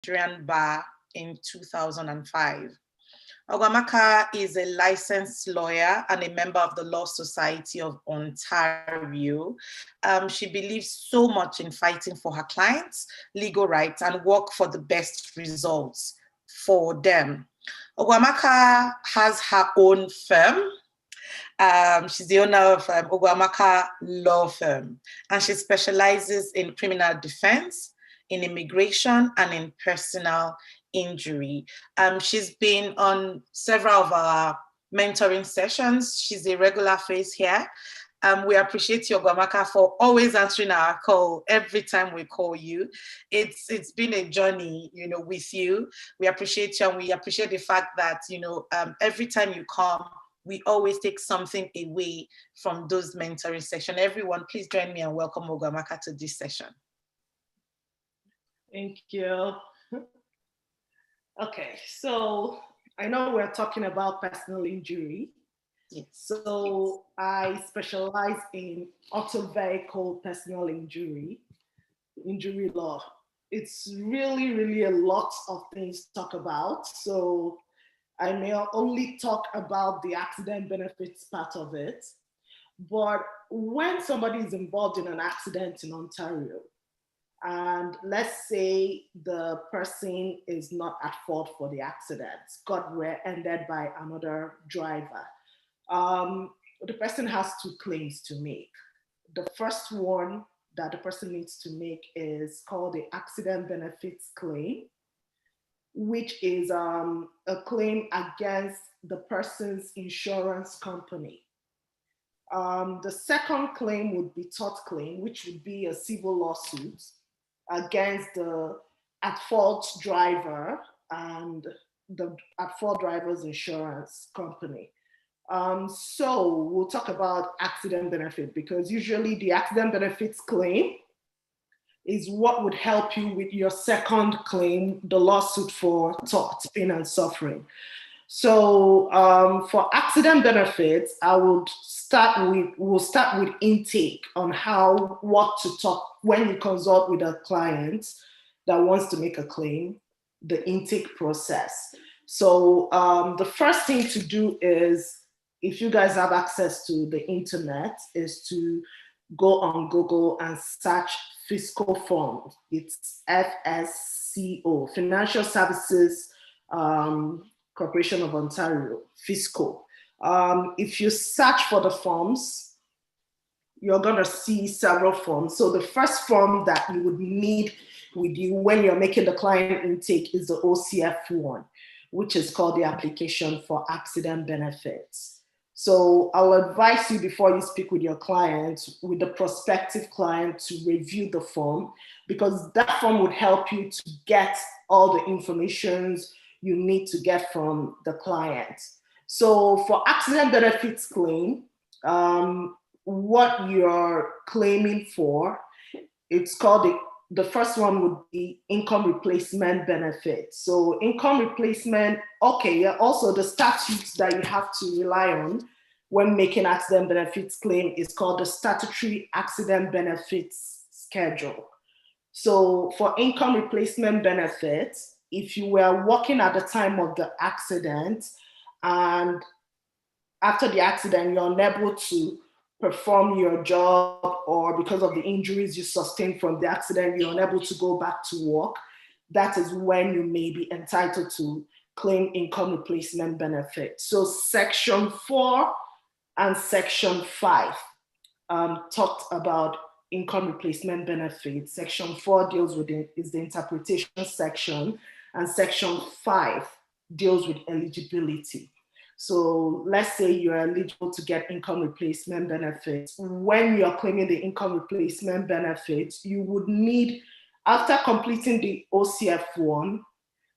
Nigerian Bar in 2005. Ogwamaka is a licensed lawyer and a member of the Law Society of Ontario. She believes so much in fighting for her clients' legal rights and work for the best results for them. Ogwamaka has her own firm. She's the owner of Ogwamaka Law Firm, and she specializes in criminal defense, in immigration, and in personal injury. She's been on several of our mentoring sessions. She's a regular face here. We appreciate you, Ogwamaka, for always answering our call every time we call you. It's been a journey, with you. We appreciate you, and we appreciate the fact that, every time you come, we always take something away from those mentoring sessions. Everyone, please join me and welcome Ogwamaka to this session. Thank you. Okay, so I know we're talking about personal injury. Yes. So I specialize in auto vehicle personal injury law. It's really a lot of things to talk about. So I may only talk about the accident benefits part of it. But when somebody is involved in an accident in Ontario, and let's say the person is not at fault for the accident, got rear-ended by another driver, the person has two claims to make. The first one that the person needs to make is called the accident benefits claim, which is a claim against the person's insurance company. The second claim would be tort claim, which would be a civil lawsuit against the at-fault driver and the at-fault driver's insurance company. So we'll talk about accident benefit, because usually the accident benefits claim is what would help you with your second claim, the lawsuit for tort, pain and suffering. So for accident benefits, we'll start with intake on what to talk when you consult with a client that wants to make a claim, the intake process. So the first thing to do is, if you guys have access to the internet, is to go on Google and search fiscal form. It's FSCO, Financial Services Corporation of Ontario, fiscal. If you search for the forms, you're gonna see several forms. So the first form that you would need with you when you're making the client intake is the OCF one, which is called the application for accident benefits. So I'll advise you, before you speak with your client, with the prospective client, to review the form, because that form would help you to get all the information you need to get from the client. So for accident benefits claim, what you're claiming for, it's called the first one would be income replacement benefit. So income replacement, okay, also the statutes that you have to rely on when making accident benefits claim is called the statutory accident benefits schedule. So for income replacement benefits, if you were working at the time of the accident and after the accident you're unable to perform your job, or because of the injuries you sustained from the accident, you're unable to go back to work, that is when you may be entitled to claim income replacement benefit. So Section 4 and Section 5 talked about income replacement benefit. Section 4 deals with is the interpretation section, and Section 5 deals with eligibility. So let's say you're eligible to get income replacement benefits. When you're claiming the income replacement benefits, you would need, after completing the OCF one,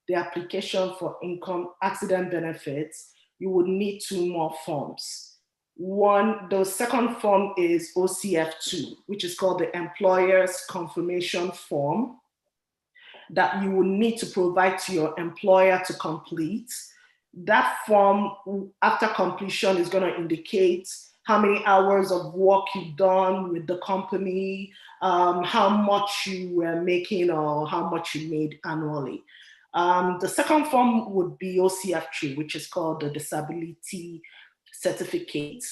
the application for income accident benefits, you would need two more forms. One, the second form is OCF2, which is called the employer's confirmation form, that you will need to provide to your employer to complete. That form, after completion, is going to indicate how many hours of work you've done with the company, how much you were making or how much you made annually. The second form would be OCF3, which is called the Disability Certificate.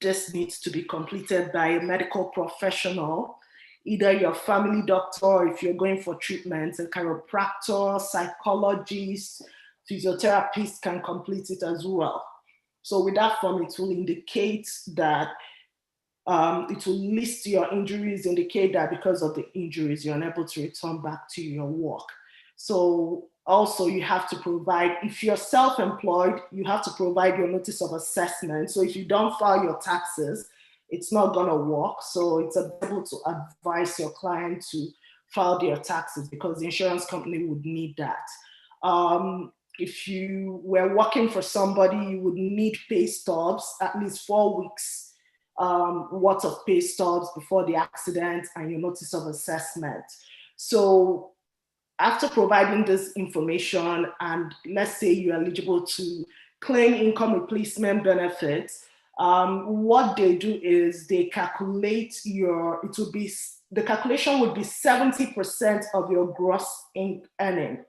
This needs to be completed by a medical professional, either your family doctor, or if you're going for treatment, a chiropractor, psychologist, physiotherapist can complete it as well. So with that form, it will indicate that it will list your injuries, indicate that because of the injuries, you're unable to return back to your work. So also you have to provide, if you're self-employed, you have to provide your notice of assessment. So if you don't file your taxes, it's not gonna work. So it's able to advise your client to file their taxes because the insurance company would need that. If you were working for somebody, you would need pay stubs, at least 4 weeks worth of pay stubs before the accident and your notice of assessment. So after providing this information, and let's say you're eligible to claim income replacement benefits, what they do is they calculate the calculation would be 70% of your gross earning.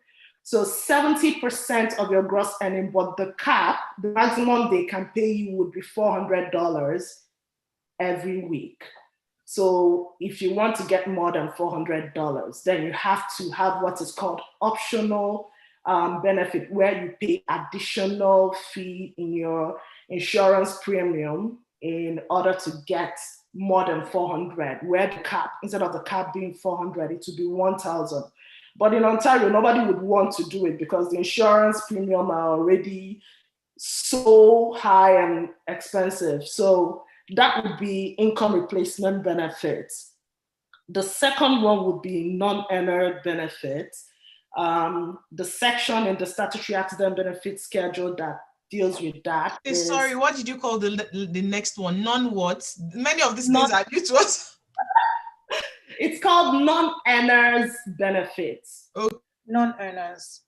So 70% of your gross earning, but the maximum they can pay you would be $400 every week. So if you want to get more than $400, then you have to have what is called optional benefit, where you pay additional fee in your insurance premium in order to get more than 400, where the cap, instead of the cap being 400, it would be 1,000. But in Ontario, nobody would want to do it because the insurance premium are already so high and expensive. So that would be income replacement benefits. The second one would be non-earner benefits. The section in the statutory accident benefit schedule that deals with that. Sorry, what did you call the next one? Non-what? Many of these things are new to us. It's called non-earners benefits. Okay. Non-earners.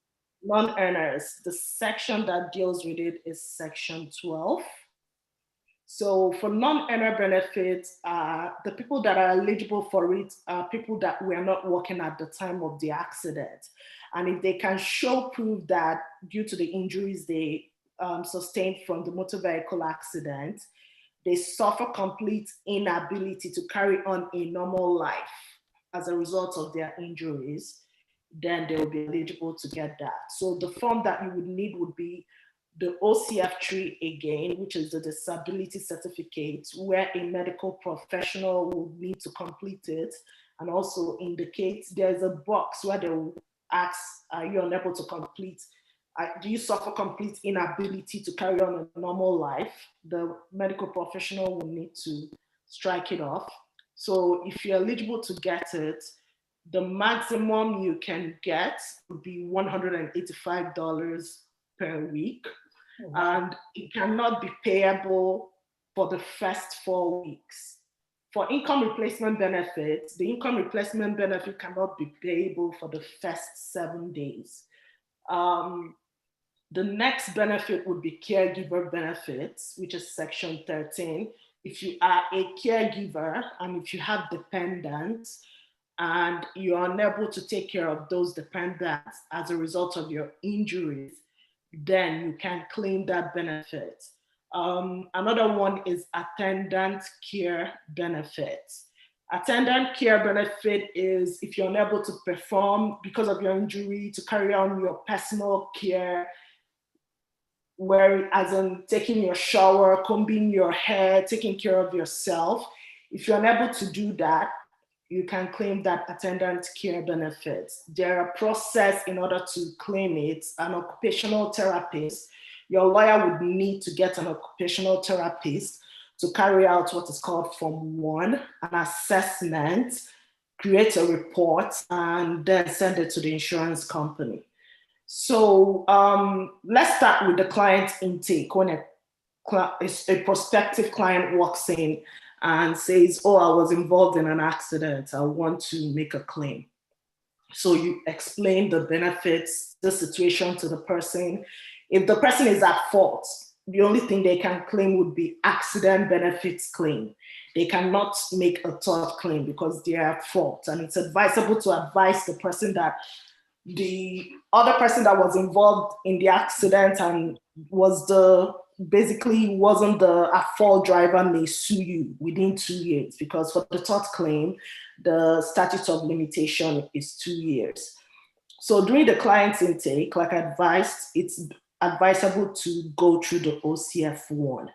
Non-earners. The section that deals with it is section 12. So for non-earner benefits, the people that are eligible for it are people that were not working at the time of the accident. And if they can show proof that due to the injuries they sustained from the motor vehicle accident, they suffer complete inability to carry on a normal life as a result of their injuries, then they will be eligible to get that. So the form that you would need would be the OCF3 again, which is the disability certificate, where a medical professional will need to complete it and also indicate there's a box where they will ask, are you unable to complete? Do you suffer complete inability to carry on a normal life? The medical professional will need to strike it off. So if you're eligible to get it, the maximum you can get would be $185 per week. And it cannot be payable for the first 4 weeks. For income replacement benefits, the income replacement benefit cannot be payable for the first 7 days. The next benefit would be caregiver benefits, which is section 13. If you are a caregiver and if you have dependents and you are unable to take care of those dependents as a result of your injuries, then you can claim that benefit. Another one is attendant care benefit. Attendant care benefit is if you're unable to perform because of your injury, to carry on your personal care, where as in taking your shower, combing your hair, taking care of yourself. If you're unable to do that, you can claim that attendant care benefits. There are processes in order to claim it. An occupational therapist, your lawyer would need to get an occupational therapist to carry out what is called Form 1, an assessment, create a report, and then send it to the insurance company. So let's start with the client intake. When a prospective client walks in and says, oh, I was involved in an accident, I want to make a claim. So you explain the benefits, the situation to the person. If the person is at fault, the only thing they can claim would be accident benefits claim. They cannot make a tort claim because they are at fault. And it's advisable to advise the person that the other person that was involved in the accident and was the basically wasn't the at fault driver may sue you within 2 years, because for the tort claim, the statute of limitation is 2 years. So during the client's intake, like I advised, it's advisable to go through the OCF1,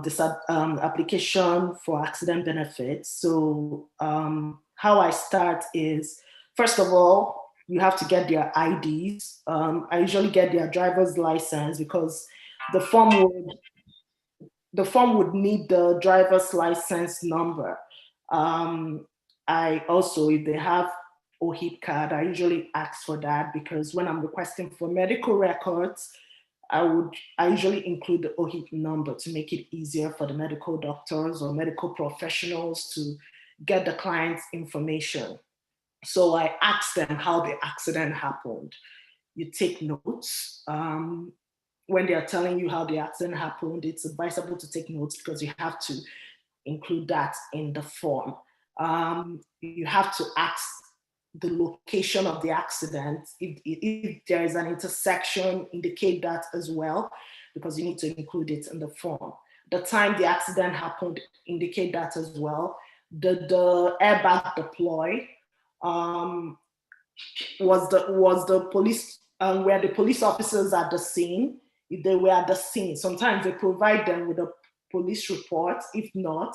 this application for accident benefits. So how I start is, first of all, you have to get their IDs. I usually get their driver's license because the form would need the driver's license number. I also, if they have OHIP card, I usually ask for that, because when I'm requesting for medical records, I usually include the OHIP number to make it easier for the medical doctors or medical professionals to get the client's information. So I ask them how the accident happened. You take notes. When they are telling you how the accident happened, it's advisable to take notes because you have to include that in the form. You have to ask the location of the accident. If there is an intersection, indicate that as well, because you need to include it in the form. The time the accident happened, indicate that as well. The airbag deploy, was the police, were the police officers at the scene? If they were at the scene, sometimes they provide them with a police report. If not,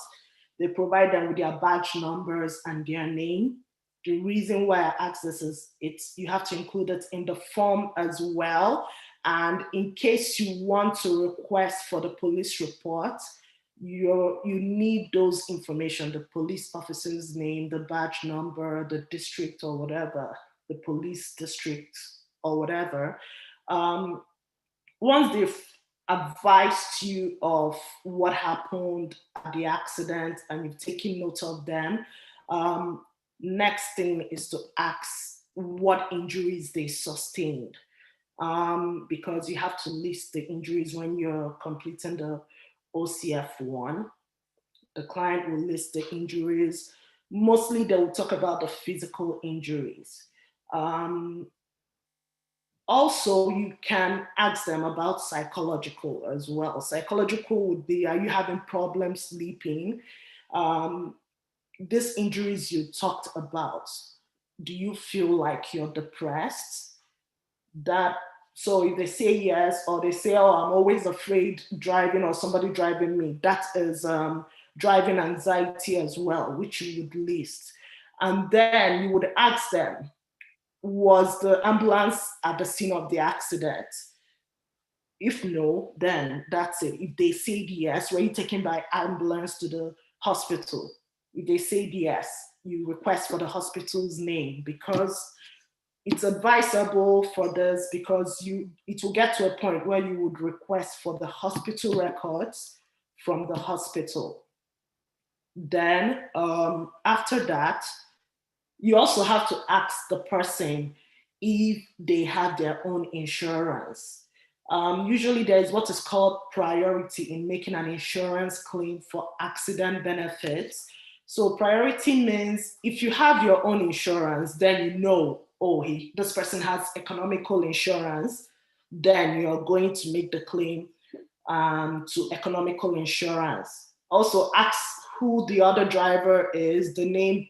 they provide them with their badge numbers and their name. The reason why I ask this is you have to include it in the form as well. And in case you want to request for the police report, you need those information, the police officer's name, the badge number, the district or whatever, the police district or whatever. Once they've advised you of what happened at the accident and you've taken note of them, next thing is to ask what injuries they sustained, because you have to list the injuries when you're completing the OCF1. The client will list the injuries. Mostly they will talk about the physical injuries. Also, you can ask them about psychological as well. Psychological would be, are you having problems sleeping? These injuries you talked about, do you feel like you're depressed? So if they say yes, or they say, oh, I'm always afraid driving or somebody driving me, that is driving anxiety as well, which you would list. And then you would ask them, was the ambulance at the scene of the accident? If no, then that's it. If they say yes, were you taken by ambulance to the hospital? If they say yes, you request for the hospital's name, because it's advisable for this, because it will get to a point where you would request for the hospital records from the hospital. Then after that, you also have to ask the person if they have their own insurance. Usually there is what is called priority in making an insurance claim for accident benefits. So priority means if you have your own insurance, then you know, oh, this person has economical insurance, then you're going to make the claim to economical insurance. Also ask who the other driver is, the name,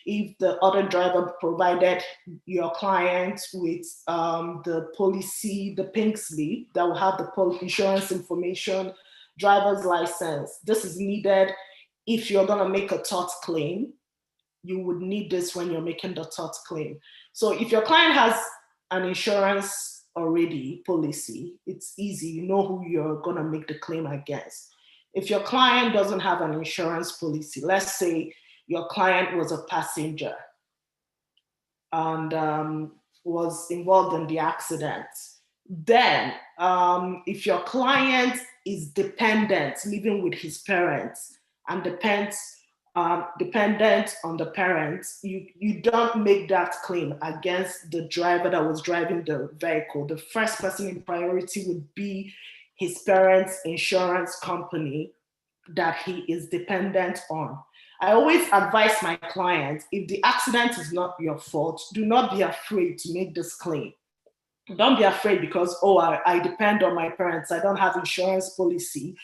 if the other driver provided your client with the policy, the pink slip that will have the insurance information, driver's license. This is needed if you're gonna make a tort claim. You would need this when you're making the tort claim. So if your client has an insurance already, policy, it's easy, you know who you're gonna make the claim against. If your client doesn't have an insurance policy, let's say your client was a passenger and was involved in the accident, then if your client is dependent, living with his parents, and dependent on the parents, you don't make that claim against the driver that was driving the vehicle. The first person in priority would be his parents' insurance company that he is dependent on. I always advise my clients, if the accident is not your fault, do not be afraid to make this claim. Don't be afraid because, oh, I depend on my parents. I don't have insurance policy.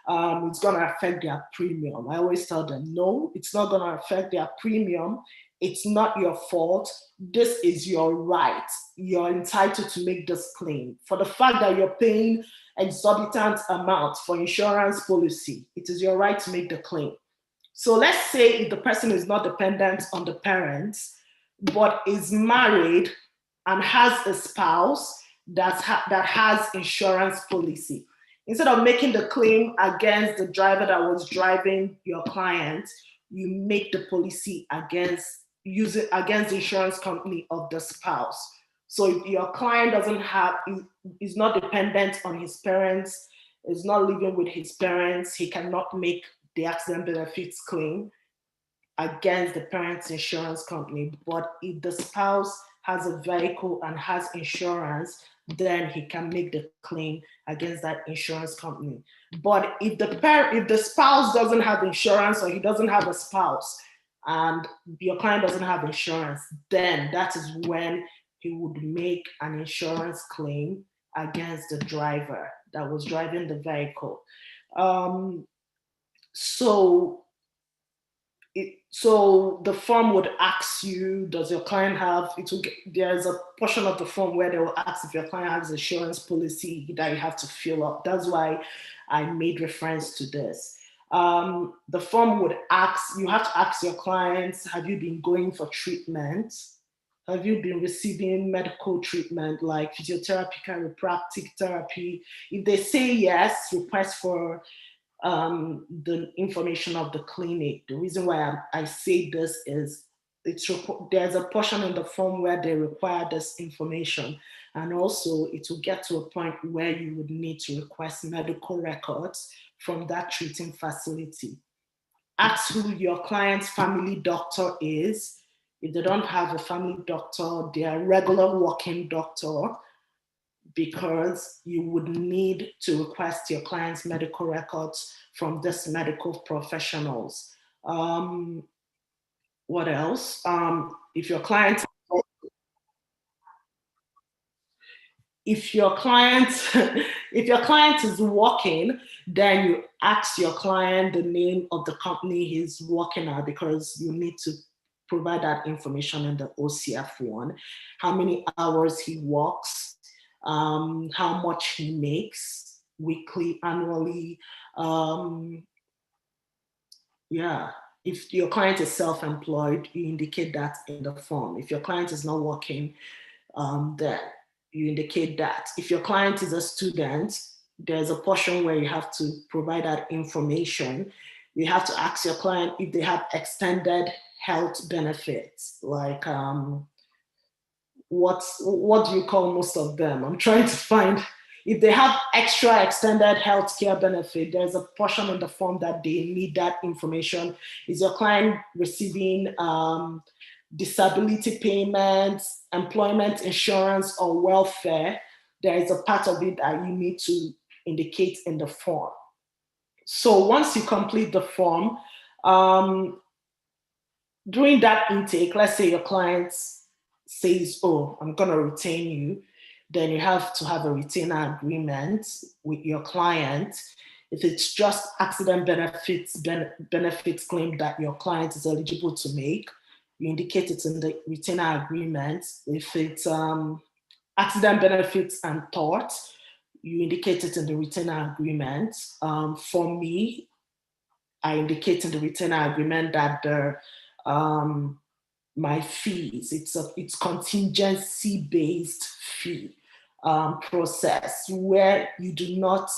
It's going to affect their premium. I always tell them, no, it's not going to affect their premium. It's not your fault. This is your right. You're entitled to make this claim. For the fact that you're paying exorbitant amounts for insurance policy, it is your right to make the claim. So let's say if the person is not dependent on the parents, but is married and has a spouse that has insurance policy. Instead of making the claim against the driver that was driving your client, you make the policy against the insurance company of the spouse. So if your client is not dependent on his parents, is not living with his parents, he cannot make the accident benefits claim against the parents' insurance company. But if the spouse has a vehicle and has insurance, then he can make the claim against that insurance company. But if the spouse doesn't have insurance, or he doesn't have a spouse, and your client doesn't have insurance, then that is when he would make an insurance claim against the driver that was driving the vehicle. So the form would ask you, does your client have, there's a portion of the form where they will ask if your client has insurance policy that you have to fill up. That's why I made reference to this. The form would ask, you have to ask your clients, have you been going for treatment? Have you been receiving medical treatment like physiotherapy, chiropractic therapy? If they say yes, request for the information of the clinic. The reason why I say this is there's a portion in the form where they require this information, and also it will get to a point where you would need to request medical records from that treating facility. Ask who your client's family doctor is. If they don't have a family doctor, their regular walk-in doctor, because you would need to request your client's medical records from these medical professionals. What else? If your client is working, then you ask your client the name of the company he's working at, because you need to provide that information in the OCF one. How many hours he works, how much he makes weekly, annually. If your client is self-employed, you indicate that in the form. If your client is not working, then you indicate that. If your client is a student, there's a portion where you have to provide that information. You have to ask your client if they have extended health benefits, like what do you call most of them? I'm trying to find. If they have extra extended healthcare benefit, there's a portion in the form that they need that information. Is your client receiving disability payments, employment insurance, or welfare? There is a part of it that you need to indicate in the form. So once you complete the form, during that intake, let's say your client says, oh, I'm going to retain you, then you have to have a retainer agreement with your client. If it's just accident benefits claim that your client is eligible to make, you indicate it in the retainer agreement. If it's accident benefits and tort, you indicate it in the retainer agreement. For me, I indicate in the retainer agreement that my fees, it's contingency-based fee process where I do not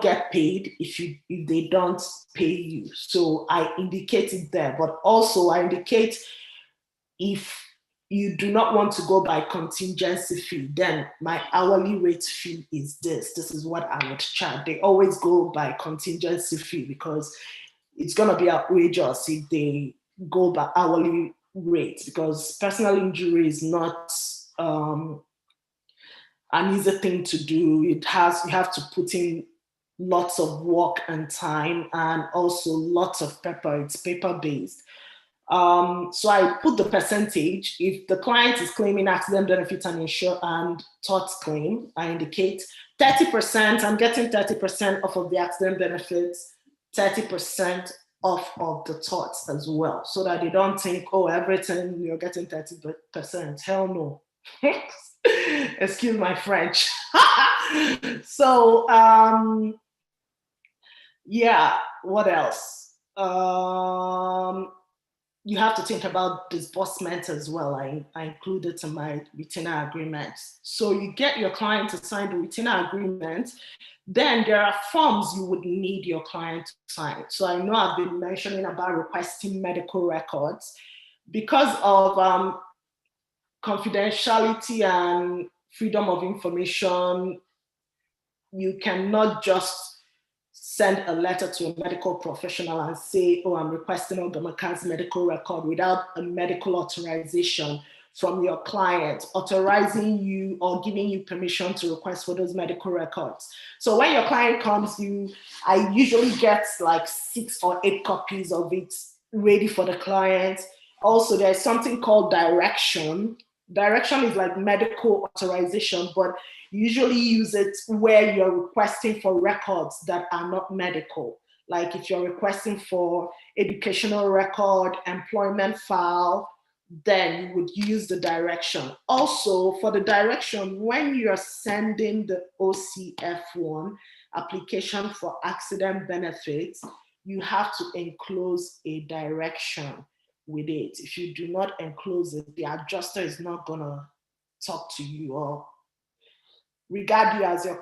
get paid if they don't pay you. So I indicate it there, but also I indicate if you do not want to go by contingency fee, then my hourly rate fee is this. This is what I would charge. They always go by contingency fee because it's going to be outrageous if they go by hourly rates, because personal injury is not an easy thing to do. You have to put in lots of work and time, and also lots of paper. It's paper based. So I put the percentage. If the client is claiming accident benefit and tort claim, I indicate 30%. I'm getting 30% off of the accident benefits, 30% off of the torts as well, so that they don't think, oh, everything you're getting 30%. Hell no. Excuse my French. So yeah, what else? You have to think about disbursement as well. I included in my retainer agreement. So you get your client to sign the retainer agreement. Then there are forms you would need your client to sign. So I know I've been mentioning about requesting medical records. Because of confidentiality and freedom of information, you cannot just send a letter to a medical professional and say, oh, I'm requesting Ogamaka's medical record without a medical authorization from your client, authorizing you or giving you permission to request for those medical records. So when your client comes, I usually get like 6 or 8 copies of it ready for the client. Also, there's something called direction. Direction is like medical authorization, but usually use it where you're requesting for records that are not medical. Like if you're requesting for educational record, employment file, then you would use the direction. Also, for the direction, when you're sending the OCF1, application for accident benefits, you have to enclose a direction with it. If you do not enclose it, the adjuster is not gonna talk to you or regard you as your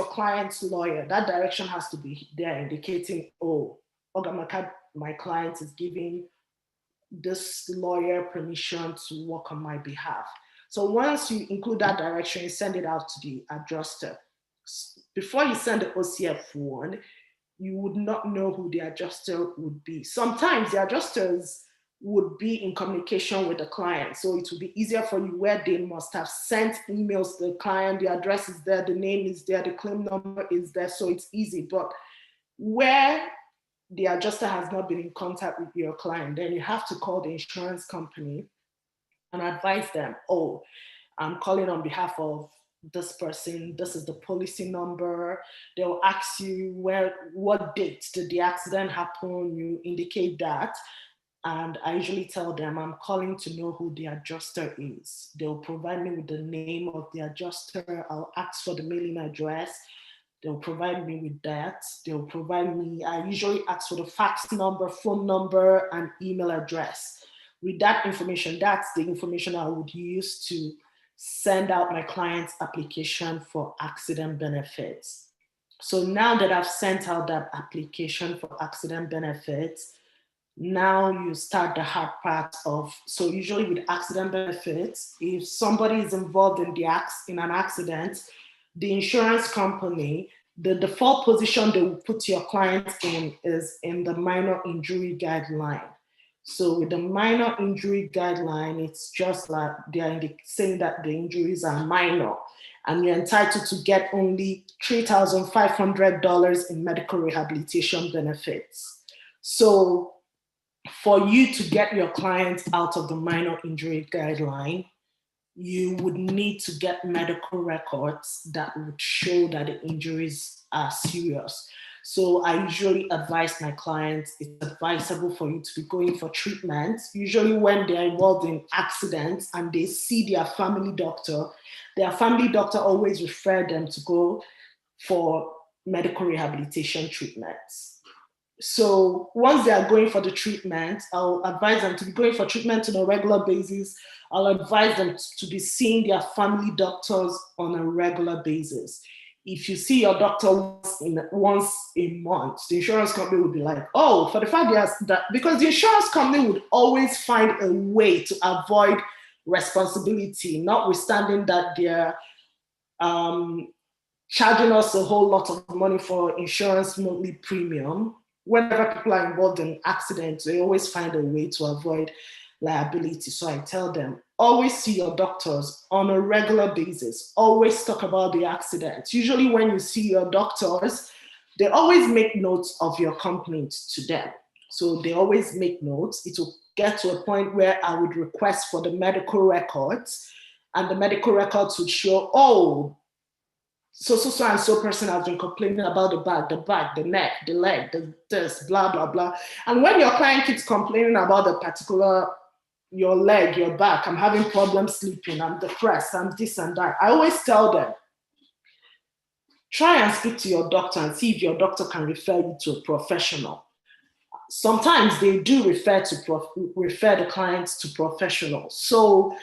client's lawyer. That direction has to be there indicating, oh, Ogamaka, my client is giving this lawyer permission to work on my behalf. So once you include that direction, you send it out to the adjuster. Before you send the OCF1, you would not know who the adjuster would be. Sometimes the adjusters would be in communication with the client. So it would be easier for you where they must have sent emails to the client, the address is there, the name is there, the claim number is there, so it's easy. But where the adjuster has not been in contact with your client, then you have to call the insurance company and advise them, oh, I'm calling on behalf of this person, this is the policy number. They'll ask you what date did the accident happen, you indicate that. And I usually tell them I'm calling to know who the adjuster is. They'll provide me with the name of the adjuster. I'll ask for the mailing address. They'll provide me with that. They'll provide me, I usually ask for the fax number, phone number, and email address. With that information, that's the information I would use to send out my client's application for accident benefits. So now that I've sent out that application for accident benefits, now you start the hard part of, so usually with accident benefits, if somebody is involved in an accident, the insurance company, the default position they will put your client in is in the minor injury guideline. So with the minor injury guideline, it's just like they're saying that the injuries are minor and you're entitled to get only $3,500 in medical rehabilitation benefits. So for you to get your client out of the minor injury guideline, you would need to get medical records that would show that the injuries are serious. So I usually advise my clients, it's advisable for you to be going for treatment. Usually when they're involved in accidents and they see their family doctor always refer them to go for medical rehabilitation treatments. So once they are going for the treatment, I'll advise them to be going for treatment on a regular basis. I'll advise them to be seeing their family doctors on a regular basis. If you see your doctor once a month, the insurance company would be like, oh, for the fact that, because the insurance company would always find a way to avoid responsibility, notwithstanding that they're charging us a whole lot of money for insurance monthly premium. Whenever people are involved in accidents, they always find a way to avoid liability. So I tell them, always see your doctors on a regular basis. Always talk about the accident. Usually when you see your doctors, they always make notes of your complaints to them. So they always make notes. It will get to a point where I would request for the medical records, and the medical records would show, oh, so and so person has been complaining about the back, the neck, the leg, this, blah, blah, blah. And when your client keeps complaining about the particular, your leg, your back, I'm having problems sleeping, I'm depressed, I'm this and that, I always tell them, try and speak to your doctor and see if your doctor can refer you to a professional. Sometimes they do refer the clients to professionals. So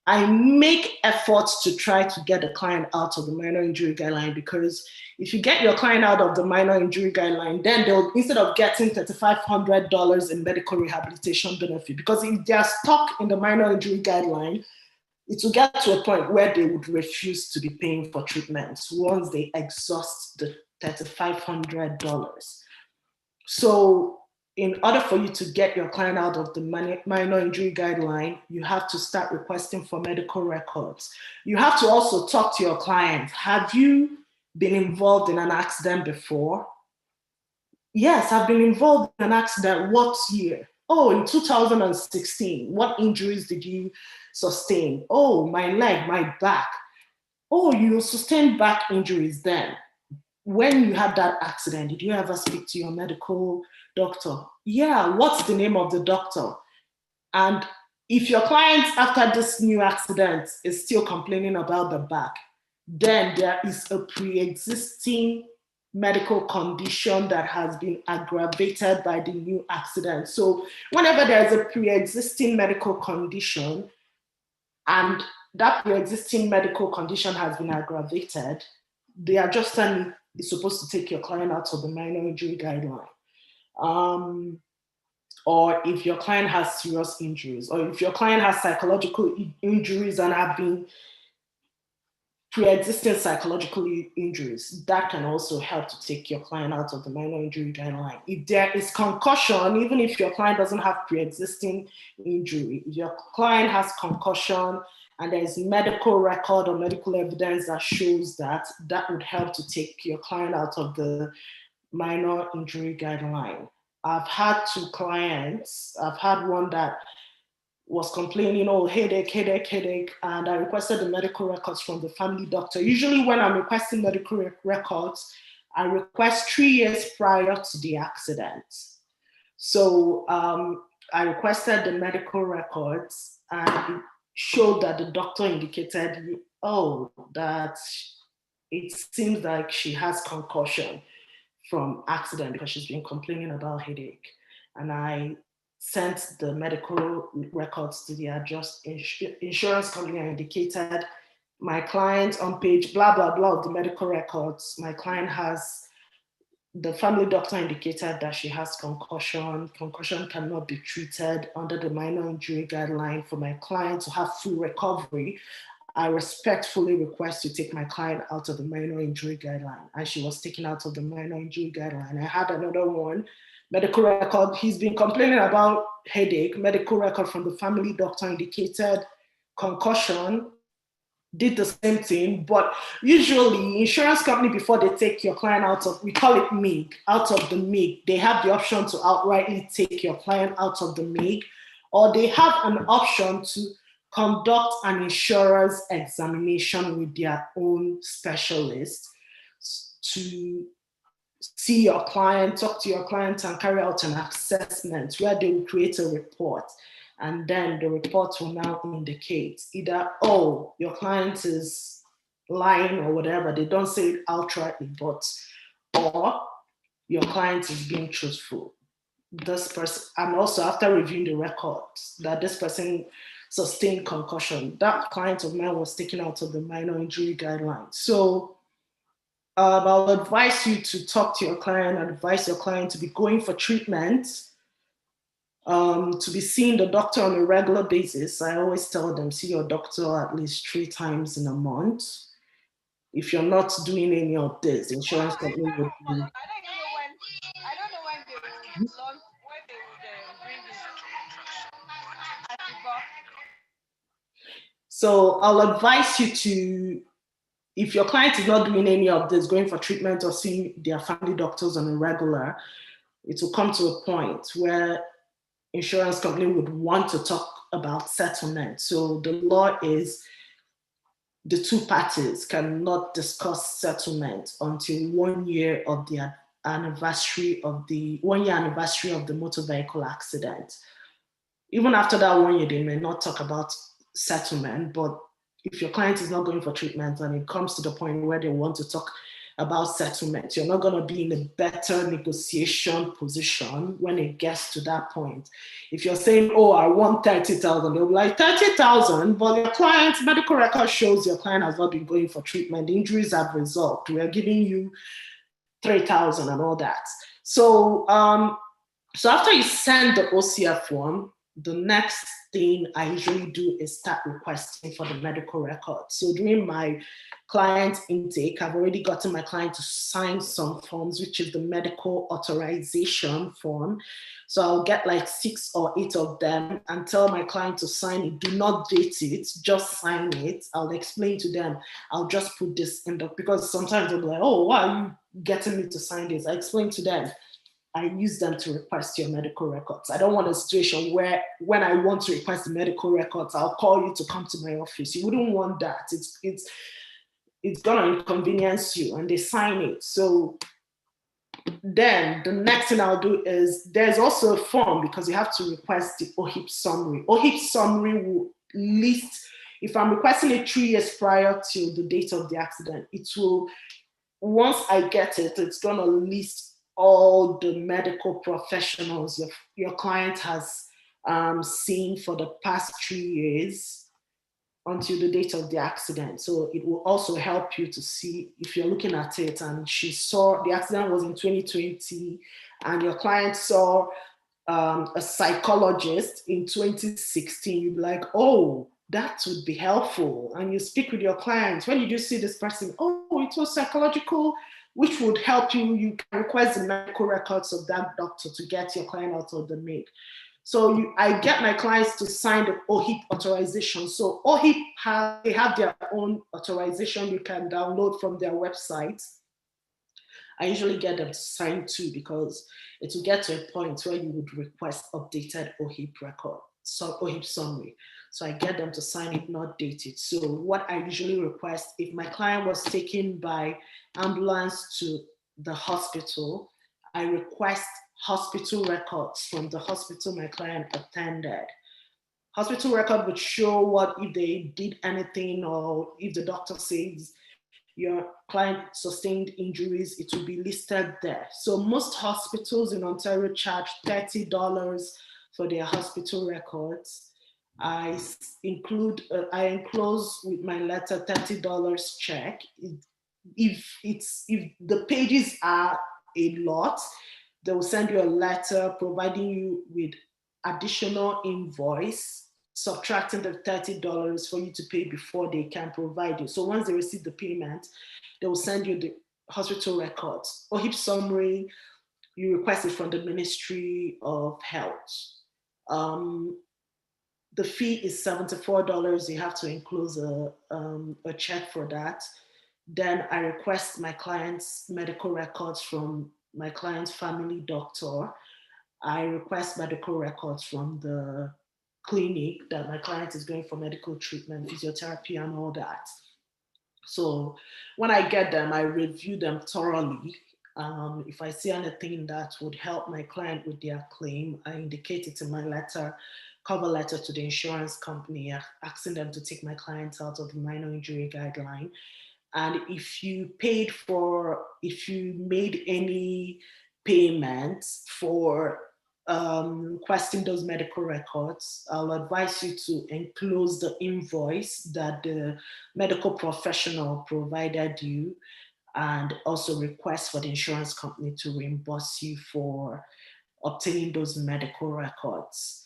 I make efforts to try to get the client out of the minor injury guideline, because if you get your client out of the minor injury guideline, then they'll, instead of getting $3,500 in medical rehabilitation benefit, because if they are stuck in the minor injury guideline, it will get to a point where they would refuse to be paying for treatments once they exhaust the $3,500. So in order for you to get your client out of the minor injury guideline, you have to start requesting for medical records. You have to also talk to your client. Have you been involved in an accident before? Yes, I've been involved in an accident. What year? Oh, in 2016. What injuries did you sustain? Oh, my leg, my back. Oh, you sustained back injuries then. When you had that accident, did you ever speak to your medical doctor? Yeah, what's the name of the doctor? And if your client after this new accident is still complaining about the back, then there is a pre-existing medical condition that has been aggravated by the new accident. So whenever there is a pre-existing medical condition and that pre-existing medical condition has been aggravated, the adjuster is supposed to take your client out of the minor injury guideline. Or if your client has serious injuries, or if your client has psychological injuries and have been pre-existing psychological injuries, that can also help to take your client out of the minor injury guideline. If there is concussion, even if your client doesn't have pre-existing injury, if your client has concussion and there is medical record or medical evidence that shows that, that would help to take your client out of the minor injury guideline. I've had 2 clients. I've had one that was complaining, oh, headache, and I requested the medical records from the family doctor. Usually when I'm requesting medical records, I request 3 years prior to the accident. So I requested the medical records and it showed that the doctor indicated, oh, that it seems like she has concussion from accident because she's been complaining about headache. And I sent the medical records to the insurance company. I indicated my client on page blah, blah, blah of the medical records. My client has, the family doctor indicated that she has concussion. Concussion cannot be treated under the minor injury guideline. For my client to have full recovery, I respectfully request to take my client out of the minor injury guideline. And she was taken out of the minor injury guideline. I had another one, medical record. He's been complaining about headache. Medical record from the family doctor indicated concussion, did the same thing. But usually insurance company, before they take your client out of, we call it MIG, out of the MIG, they have the option to outrightly take your client out of the MIG, or they have an option to conduct an insurance examination with their own specialist to see your client, talk to your client, and carry out an assessment where they will create a report. And then the report will now indicate either, oh, your client is lying or whatever. They don't say it outrightly, but, or your client is being truthful. This person, and also after reviewing the records, that this person sustained concussion. That client of mine was taken out of the minor injury guideline. So I'll advise you to talk to your client and advise your client to be going for treatment, to be seeing the doctor on a regular basis. I always tell them, see your doctor at least 3 times in a month. If you're not doing any of this, insurance company would be. I don't know when they would launch, when they would bring it as a So I'll advise you to, if your client is not doing any of this, going for treatment or seeing their family doctors on a regular, it will come to a point where insurance company would want to talk about settlement. So the law is the two parties cannot discuss settlement until 1 year of the anniversary of the 1 year anniversary of the motor vehicle accident. Even after that 1 year, they may not talk about settlement, but if your client is not going for treatment and it comes to the point where they want to talk about settlement, you're not going to be in a better negotiation position when it gets to that point. If you're saying, oh, I want 30,000, they'll be like 30,000, but your client's medical record shows your client has not been going for treatment. The injuries have resolved. We are giving you 3,000 and all that. So, so after you send the OCF form, the next thing I usually do is start requesting for the medical record. So during my client intake, I've already gotten my client to sign some forms, which is the medical authorization form. So I'll get like 6 or 8 of them and tell my client to sign it. Do not date it, just sign it. I'll explain to them. I'll just put this in the, because sometimes they'll be like, oh, why are you getting me to sign this? I explain to them. I use them to request your medical records. I don't want a situation where when I want to request the medical records, I'll call you to come to my office. You wouldn't want that. It's gonna inconvenience you, and they sign it. So then the next thing I'll do is there's also a form because you have to request the OHIP summary. OHIP summary will list, if I'm requesting it 3 years prior to the date of the accident, it will, once I get it, it's gonna list all the medical professionals your client has seen for the past 3 years until the date of the accident. So it will also help you to see if you're looking at it and she saw the accident was in 2020 and your client saw a psychologist in 2016, you'd be like, oh, that would be helpful. And you speak with your client. When did you see this person? Oh, it was psychological, which would help you. You can request the medical records of that doctor to get your client out of the MIG. So I get my clients to sign the OHIP authorization. So OHIP, they have their own authorization you can download from their website. I usually get them to sign too because it will get to a point where you would request updated OHIP record, so OHIP summary. So I get them to sign it, not date it. So what I usually request, if my client was taken by ambulance to the hospital, I request hospital records from the hospital my client attended. Hospital record would show what if they did anything or if the doctor says your client sustained injuries, it will be listed there. So most hospitals in Ontario charge $30 for their hospital records. I enclose with my letter $30 check. If the pages are a lot, they will send you a letter providing you with additional invoice, subtracting the $30 for you to pay before they can provide you. So once they receive the payment, they will send you the hospital records. OHIP summary, you request it from the Ministry of Health. The fee is $74. You have to enclose a check for that. Then I request my client's medical records from my client's family doctor. I request medical records from the clinic that my client is going for medical treatment, physiotherapy, and all that. So when I get them, I review them thoroughly. If I see anything that would help my client with their claim, I indicate it in my cover letter to the insurance company, asking them to take my clients out of the minor injury guideline. And if you made any payments for requesting those medical records, I'll advise you to enclose the invoice that the medical professional provided you and also request for the insurance company to reimburse you for obtaining those medical records.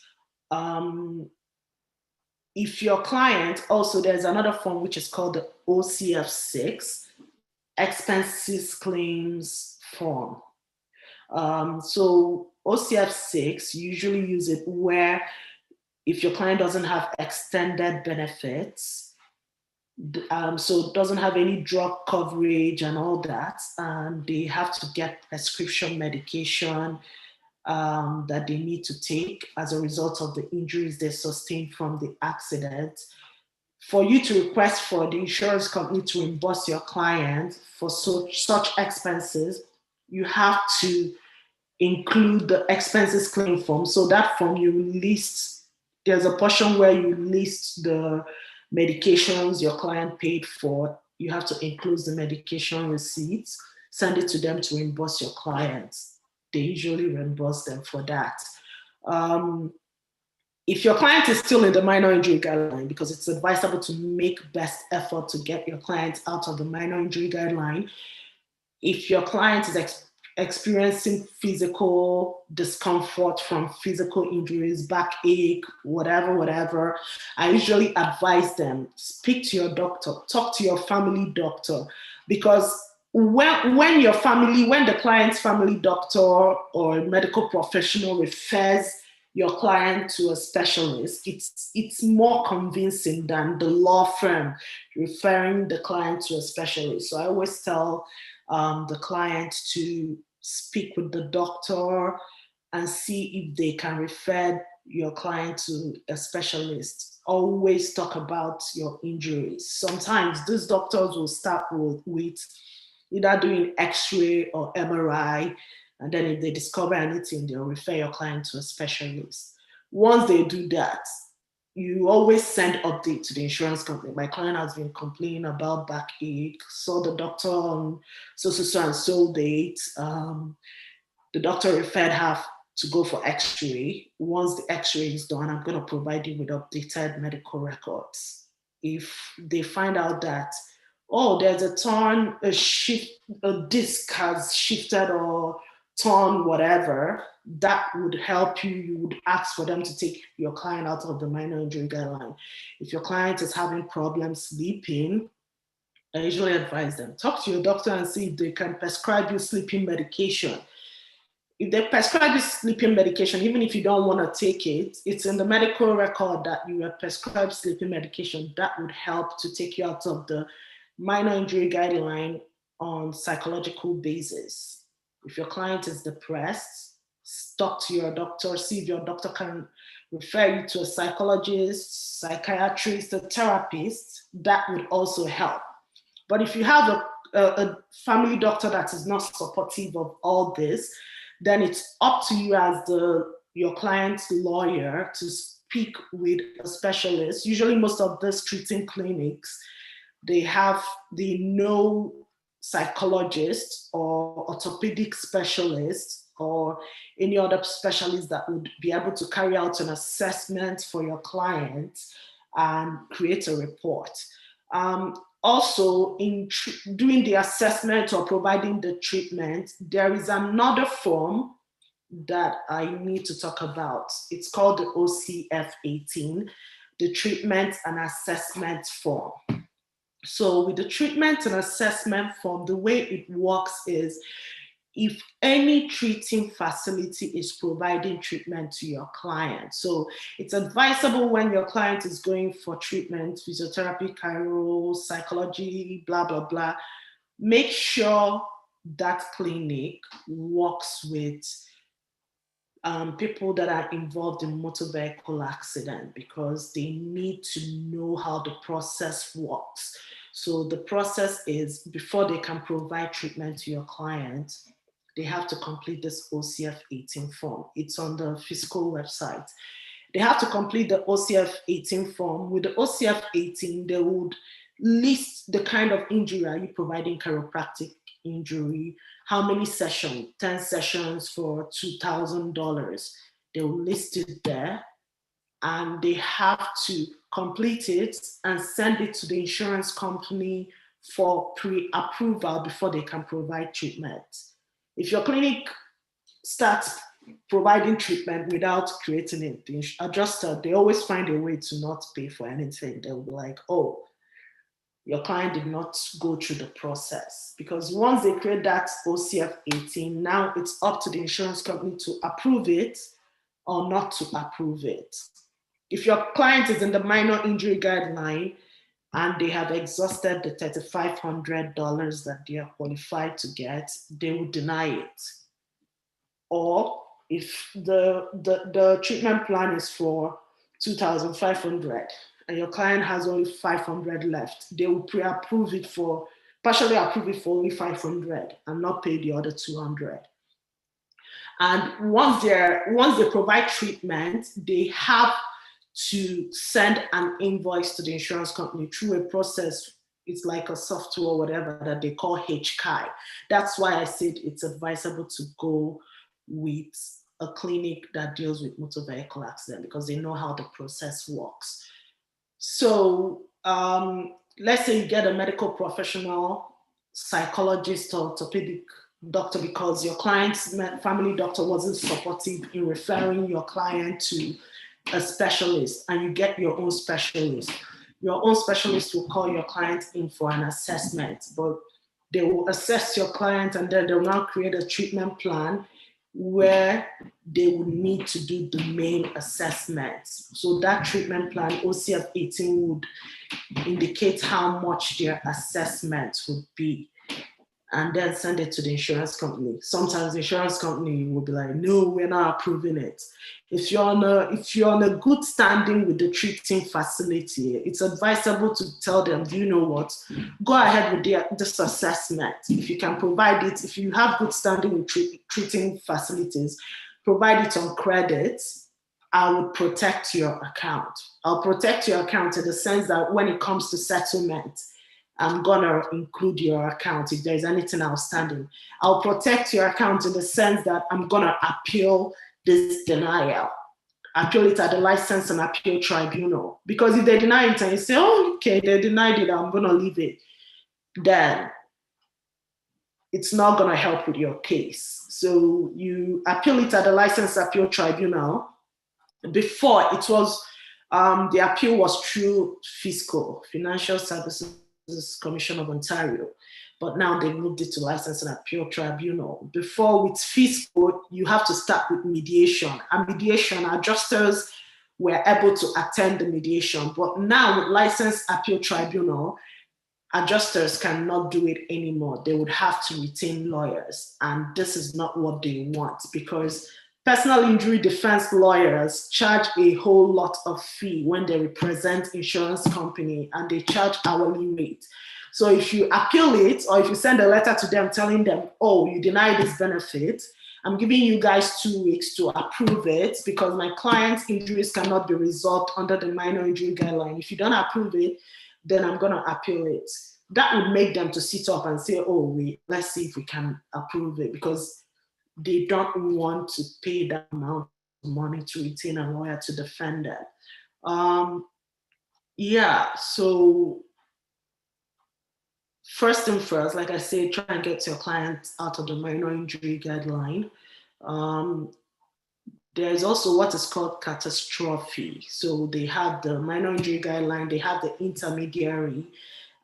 If your client, also there's another form which is called the OCF6, expenses claims form. So OCF6, you usually use it where If your client doesn't have extended benefits, so doesn't have any drug coverage and all that, they have to get prescription medication that they need to take as a result of the injuries they sustained from the accident. For you to request for the insurance company to reimburse your client for such expenses, you have to include the expenses claim form. So that form you list, there's a portion where you list the medications your client paid for. You have to include the medication receipts, send it to them to reimburse your clients. They usually reimburse them for that. If your client is still in the minor injury guideline, because it's advisable to make best effort to get your client out of the minor injury guideline, if your client is experiencing physical discomfort from physical injuries, backache, whatever, I usually advise them, speak to your doctor, talk to your family doctor, because when the client's family doctor or medical professional refers your client to a specialist, it's more convincing than the law firm referring the client to a specialist. So I always tell the client to speak with the doctor and see if they can refer your client to a specialist. Always talk about your injuries. Sometimes these doctors will start with either doing X-ray or MRI, and then if they discover anything, they'll refer your client to a specialist. Once they do that, you always send update to the insurance company. My client has been complaining about backache, saw the doctor on so and so date. The doctor referred her to go for X-ray. Once the X-ray is done, I'm going to provide you with updated medical records. If they find out that, oh, there's a torn, a disc has shifted or torn, whatever, that would help you. You would ask for them to take your client out of the minor injury guideline. If your client is having problems sleeping, I usually advise them, talk to your doctor and see if they can prescribe you sleeping medication. If they prescribe you sleeping medication, even if you don't want to take it, it's in the medical record that you were prescribed sleeping medication. That would help to take you out of the minor injury guideline on psychological basis. If your client is depressed, talk to your doctor, see if your doctor can refer you to a psychologist, psychiatrist, a therapist. That would also help. But if you have a family doctor that is not supportive of all this, then it's up to you as your client's lawyer to speak with a specialist. Usually most of these treating clinics, they know psychologists or orthopedic specialists or any other specialist that would be able to carry out an assessment for your client and create a report. Also, in doing the assessment or providing the treatment, there is another form that I need to talk about. It's called the OCF 18, the Treatment and Assessment Form. So with the treatment and assessment form, the way it works is if any treating facility is providing treatment to your client. So it's advisable when your client is going for treatment, physiotherapy, chiro, psychology, blah, blah, blah, make sure that clinic works with people that are involved in motor vehicle accident, because they need to know how the process works. So the process is, before they can provide treatment to your client, they have to complete this OCF 18 form. It's on the physical website. They have to complete the OCF 18 form. With the OCF 18, they would list the kind of injury. Are you providing chiropractic injury? How many sessions? 10 sessions for $2,000. They will list it there, and they have to complete it and send it to the insurance company for pre-approval before they can provide treatment. If your clinic starts providing treatment without creating it, the adjuster, they always find a way to not pay for anything. They'll be like, oh, your client did not go through the process. Because once they create that OCF 18, now it's up to the insurance company to approve it or not to approve it. if your client is in the minor injury guideline and they have exhausted the $3,500 that they are qualified to get, they will deny it. Or if the treatment plan is for 2,500 and your client has only 500 left, they will pre-approve it for, partially approve it for only 500 and not pay the other 200. And once they provide treatment, they have to send an invoice to the insurance company through a process. It's like a software or whatever that they call HCI. That's why I said it's advisable to go with a clinic that deals with motor vehicle accident, because they know how the process works. So let's say you get a medical professional, psychologist or orthopedic doctor, because your client's family doctor wasn't supportive in referring your client to a specialist, and you get your own specialist. Your own specialist will call your client in for an assessment, but they will assess your client and then they will now create a treatment plan where they would need to do the main assessments. So that treatment plan, OCF 18, would indicate how much their assessment would be, and then send it to the insurance company. Sometimes the insurance company will be like, no, we're not approving it. If you're on a good standing with the treating facility, it's advisable to tell them, do you know what? Go ahead with this assessment. If you can provide it, if you have good standing with treating facilities, provide it on credit. I would protect your account. I'll protect your account in the sense that when it comes to settlement, I'm gonna include your account if there's anything outstanding. I'll protect your account in the sense that I'm gonna appeal this denial. Appeal it at the license and appeal tribunal. Because if they deny it and you say, oh, okay, they denied it, I'm gonna leave it, then it's not gonna help with your case. So you appeal it at the license appeal tribunal. Before it was, the appeal was through FSCO, Financial Services Commission of Ontario, but now they moved it to License and Appeal Tribunal. Before, with FSCO, you have to start with mediation. And mediation, adjusters were able to attend the mediation, but now with License Appeal Tribunal, adjusters cannot do it anymore. They would have to retain lawyers, and this is not what they want, because personal injury defense lawyers charge a whole lot of fee when they represent insurance company, and they charge hourly rate. So if you appeal it, or if you send a letter to them telling them, oh, you deny this benefit, I'm giving you guys 2 weeks to approve it because my client's injuries cannot be resolved under the minor injury guideline. If you don't approve it, then I'm gonna appeal it. That would make them to sit up and say, oh, wait, let's see if we can approve it, because they don't want to pay that amount of money to retain a lawyer to defend them. Yeah, so first and first, like I said, try and get your client out of the minor injury guideline. There's also what is called catastrophe. So they have the minor injury guideline, they have the intermediary,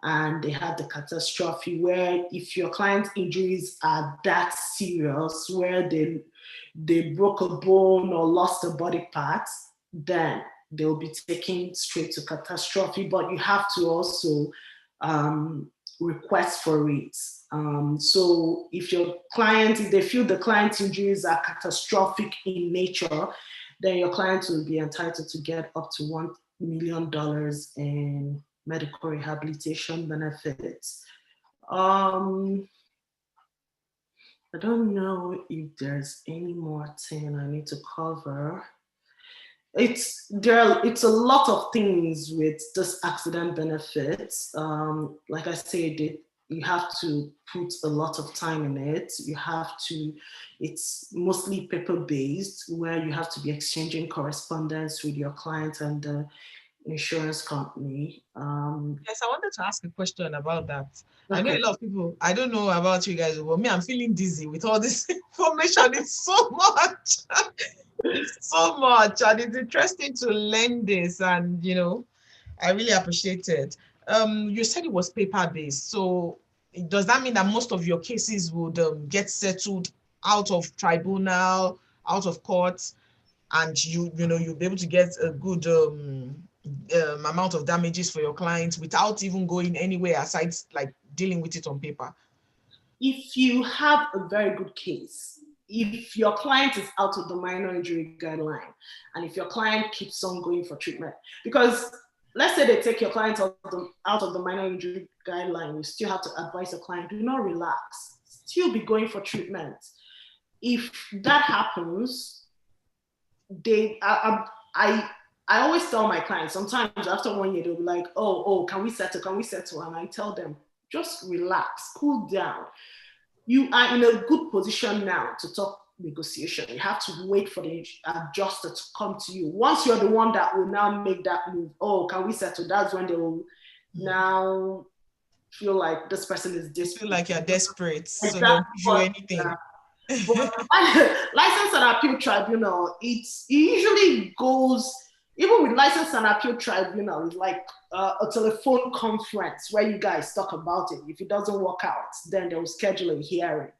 and they have the catastrophe, where if your client's injuries are that serious, where they broke a bone or lost a body part, then they'll be taken straight to catastrophe, but you have to also request for it. So if they feel the client's injuries are catastrophic in nature, then your client will be entitled to get up to $1 million in medical rehabilitation benefits. I don't know if there's any more thing I need to cover. It's a lot of things with this accident benefits. Like I said, you have to put a lot of time in it. It's mostly paper-based, where you have to be exchanging correspondence with your client and the insurance company. Yes, I wanted to ask a question about that. Okay. I know a lot of people, I don't know about you guys, but me, I'm feeling dizzy with all this information. It's so much. It's so much, and it's interesting to learn this, and I really appreciate it. You said it was paper-based, so does that mean that most of your cases would get settled out of tribunal, out of court? and you'll be able to get a good amount of damages for your clients without even going anywhere aside like dealing with it on paper? If you have a very good case, if your client is out of the minor injury guideline, and if your client keeps on going for treatment, because let's say they take your client out of the minor injury guideline, you still have to advise the client, do not relax, still be going for treatment. If that happens, I always tell my clients, sometimes after 1 year, they'll be like, oh, can we settle? Can we settle? And I tell them, just relax, cool down. You are in a good position now to talk negotiation. You have to wait for the adjuster to come to you. Once you're the one that will now make that move, oh, can we settle? That's when they will now feel like this person is desperate. Feel like you're desperate, so they'll give you anything. But license and appeal tribunal, it usually goes, even with license and appeal tribunal, it's like a telephone conference where you guys talk about it. If it doesn't work out, then they'll schedule a hearing.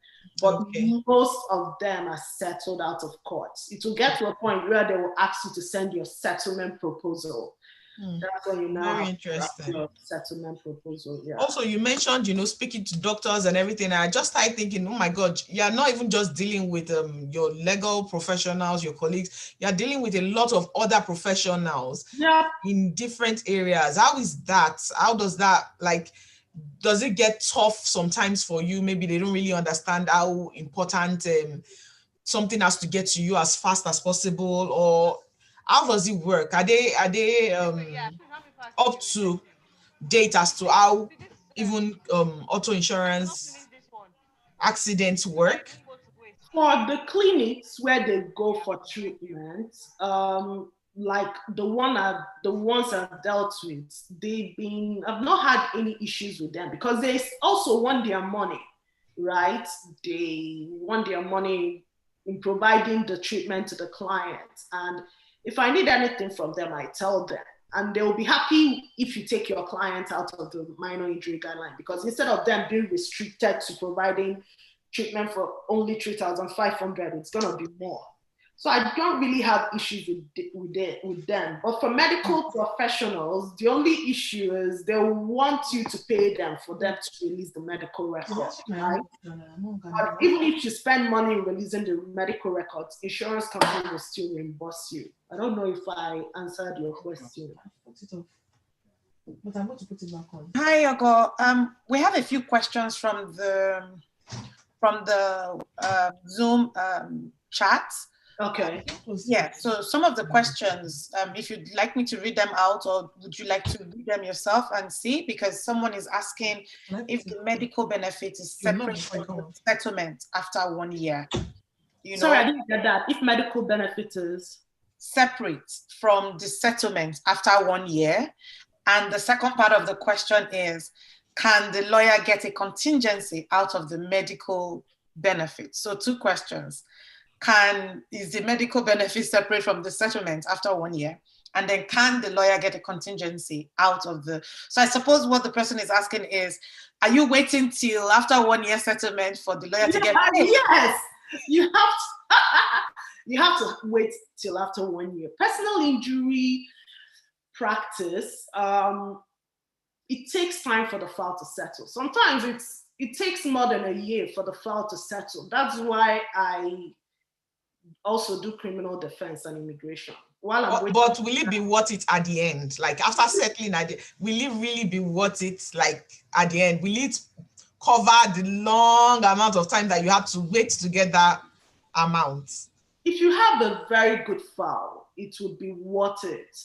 But most of them are settled out of court. It will get to a point where they will ask you to send your settlement proposal. That's when you now Very interesting. your settlement proposal. Yeah. Also, you mentioned, speaking to doctors and everything. I just started thinking, oh my God, you're not even just dealing with your legal professionals, your colleagues. You're dealing with a lot of other professionals in different areas. How is that? How does that, does it get tough sometimes for you? Maybe they don't really understand how important something has to get to you as fast as possible, or how does it work? Are they up to date as to how even auto insurance accidents work? For the clinics where they go for treatment, like the ones I've dealt with, I've not had any issues with them, because they also want their money, right? They want their money in providing the treatment to the client. And if I need anything from them, I tell them. And they will be happy if you take your client out of the minor injury guideline, because instead of them being restricted to providing treatment for only 3,500, it's going to be more. So I don't really have issues with them. But for medical professionals, the only issue is they want you to pay them for them to release the medical records, right? But even if you spend money in releasing the medical records, insurance company will still reimburse you. I don't know if I answered your question. But I'm going to put it back on. Hi, Ogo. We have a few questions from the Zoom chat. Okay. Yeah, so some of the questions, if you'd like me to read them out, or would you like to read them yourself and see? Because someone is asking if the medical benefit is separate from the settlement after 1 year. Sorry, I didn't get that. If medical benefit is separate from the settlement after 1 year. And the second part of the question is, can the lawyer get a contingency out of the medical benefit? So 2 questions. Is the medical benefit separate from the settlement after 1 year? And then can the lawyer get a contingency out of the... So I suppose what the person is asking is, are you waiting till after 1 year settlement for the lawyer to get paid? Yes, you have to wait till after 1 year. Personal injury practice, it takes time for the file to settle. Sometimes it takes more than a year for the file to settle. That's why I also do criminal defense and immigration. But will it be worth it at the end? Like after settling, will it really be worth it? Like at the end, will it cover the long amount of time that you have to wait to get that amount? If you have a very good file, it would be worth it.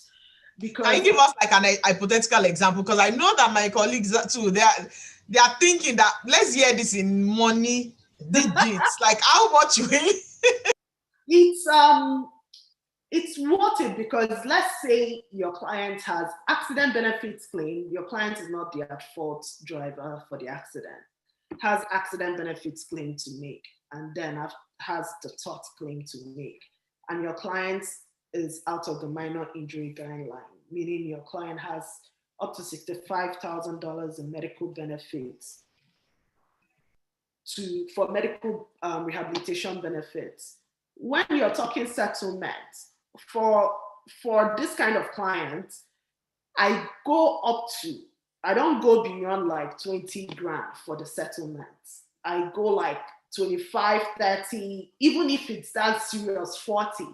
Because can you give us like an hypothetical example? Because I know that my colleagues too, they are thinking that, let's hear this in money digits. Like how much will it's worth it, because let's say your client has accident benefits claim. Your client is not the at-fault driver for the accident, has accident benefits claim to make, and then has the tort claim to make. And your client is out of the minor injury guideline, meaning your client has up to $65,000 in medical benefits for medical rehabilitation benefits. When you're talking settlement, for this kind of client, I don't go beyond like 20 grand for the settlements. I go like 25, 30, even if it's that serious, 40.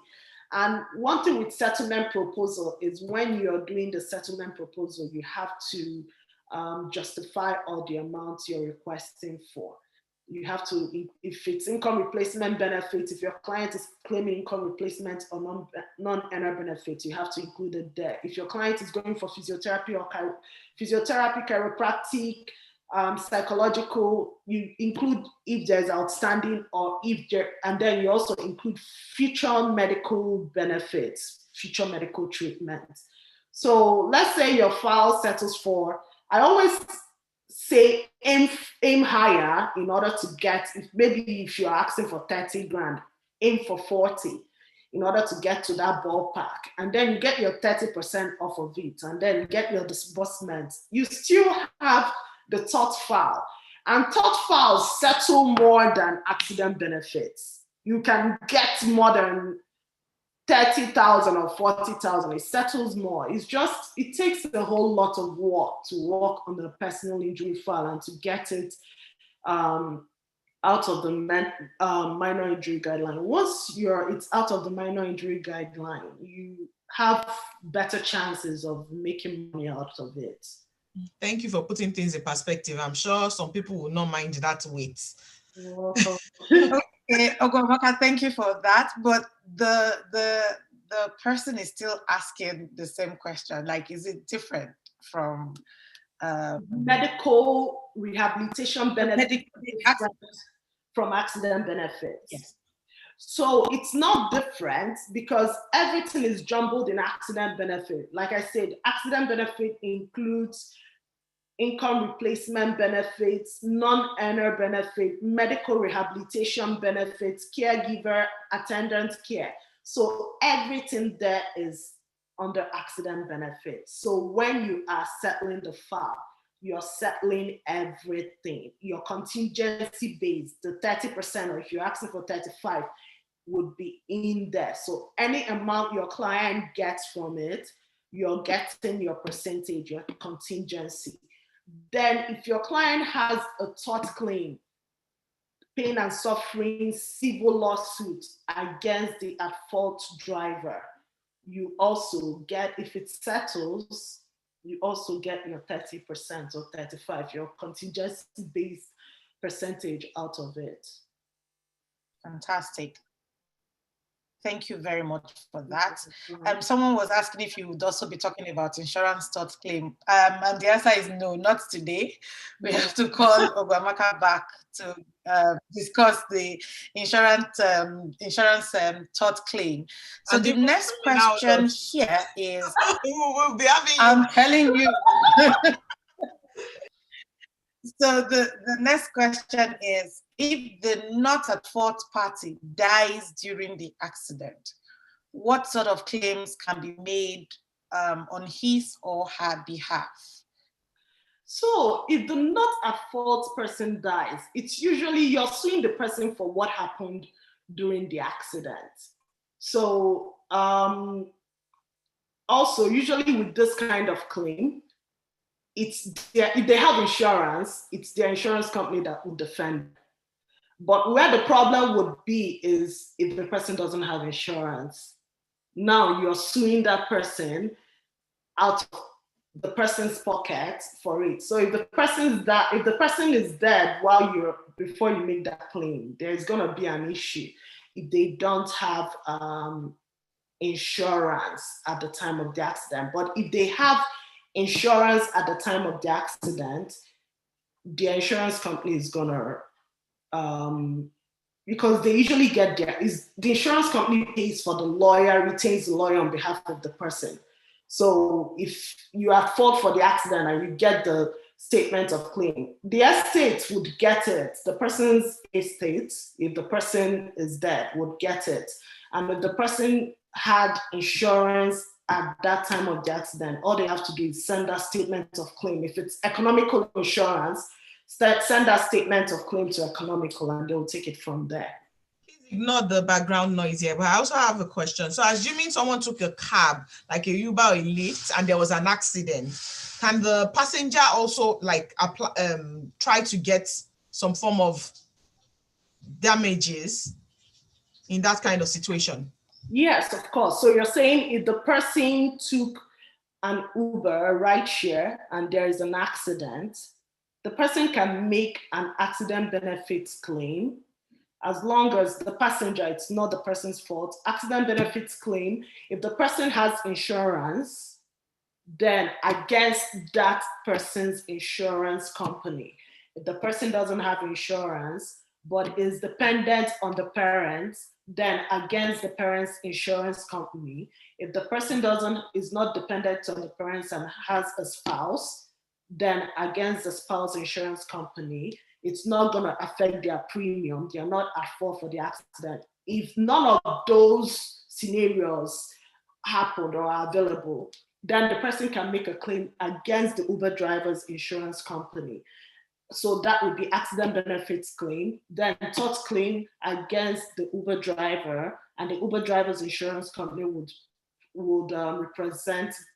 And one thing with settlement proposal is when you're doing the settlement proposal, you have to justify all the amounts you're requesting for. You have to, if it's income replacement benefits, if your client is claiming income replacement or non-earner benefits, you have to include it there. If your client is going for physiotherapy or chiropractic, psychological, you include if there's outstanding or if there, and then you also include future medical benefits, future medical treatment. So let's say your file settles for, I always say aim higher in order to get, if you're asking for 30 grand, aim for 40 in order to get to that ballpark. And then you get your 30% off of it, and then you get your disbursement. You still have the third file. And third files settle more than accident benefits. You can get more than 30,000 or 40,000, it settles more. It takes a whole lot of work to work on the personal injury file and to get it out of the minor injury guideline. Once it's out of the minor injury guideline, you have better chances of making money out of it. Thank you for putting things in perspective. I'm sure some people will not mind that weight. You're welcome. Okay, Ogwamaka, thank you for that. But the person is still asking the same question. Like, is it different from medical rehabilitation benefits from accident benefits? Yes. So it's not different because everything is jumbled in accident benefit. Like I said, accident benefit includes income replacement benefits, non-earner benefit, medical rehabilitation benefits, caregiver, attendant care. So everything there is under accident benefits. So when you are settling the file, you're settling everything. Your contingency base, the 30%, or if you're asking for 35, would be in there. So any amount your client gets from it, you're getting your percentage, your contingency. Then if your client has a tort claim, pain and suffering civil lawsuit against the at-fault driver, you also get, if it settles, you also get your 30% or 35%, your contingency-based percentage out of it. Fantastic. Thank you very much for that. Someone was asking if you would also be talking about insurance tort claim. And the answer is no, not today. We have to call Ogwamaka back to discuss the insurance tort claim. So and the next question here is, we'll be having I'm telling you. So the next question is, if the not at fault party dies during the accident, what sort of claims can be made on his or her behalf? So if the not at fault person dies, it's usually you're suing the person for what happened during the accident. So also usually with this kind of claim, if they have insurance, it's their insurance company that will defend. But where the problem would be is if the person doesn't have insurance. Now you're suing that person out of the person's pocket for it. So if the person is dead before you make that claim, there's gonna be an issue if they don't have insurance at the time of the accident. But if they have insurance at the time of the accident, the insurance company is gonna, because they usually get the insurance company pays for the lawyer, retains the lawyer on behalf of the person. So if you are at fault for the accident and you get the statement of claim, the estate would get it. The person's estate, if the person is dead, would get it. And if the person had insurance at that time of the accident, all they have to do is send that statement of claim. If it's economical insurance, send that statement of claim to economical and they'll take it from there. Ignore the background noise here, but I also have a question. So assuming someone took a cab, like a Uber or a Lyft, and there was an accident, can the passenger also like apply, try to get some form of damages in that kind of situation? Yes, of course. So you're saying if the person took an Uber, a rideshare, and there is an accident, the person can make an accident benefits claim as long as the passenger, it's not the person's fault. Accident benefits claim, if the person has insurance, then against that person's insurance company. If the person doesn't have insurance, but is dependent on the parents, then against the parents' insurance company. If the person is not dependent on the parents and has a spouse, then against the spouse insurance company. It's not going to affect their premium. They're not at fault for the accident. If none of those scenarios happened or are available, then the person can make a claim against the Uber driver's insurance company. So that would be accident benefits claim. Then tort claim against the Uber driver, and the Uber driver's insurance company would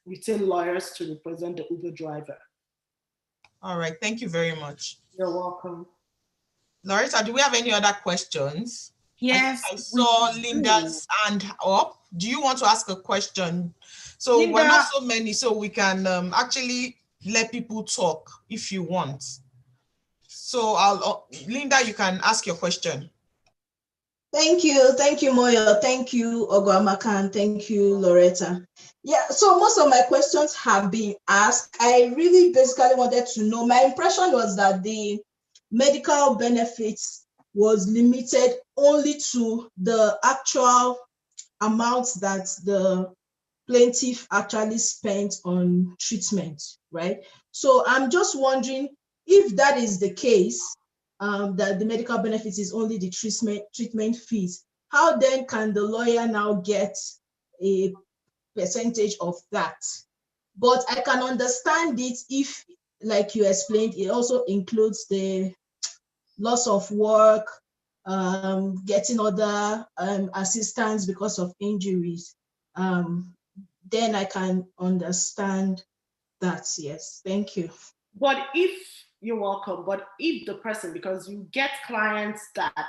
retain lawyers to represent the Uber driver. All right, thank you very much. You're welcome. Loretta, do we have any other questions? Yes. I saw Linda's hand up. Do you want to ask a question? So Linda, we're not so many, so we can actually let people talk if you want. So Linda, you can ask your question. Thank you, Moyo. Thank you, Ogwamaka, and thank you, Loretta. Yeah, so most of my questions have been asked. I really basically wanted to know, my impression was that the medical benefits was limited only to the actual amounts that the plaintiff actually spent on treatment, right? So I'm just wondering if that is the case, that the medical benefits is only the treatment fees, how then can the lawyer now get a percentage of that? But I can understand it if, like you explained, it also includes the loss of work, getting other assistance because of injuries. Then I can understand that, yes. Thank you. But you're welcome, but if the person, because you get clients that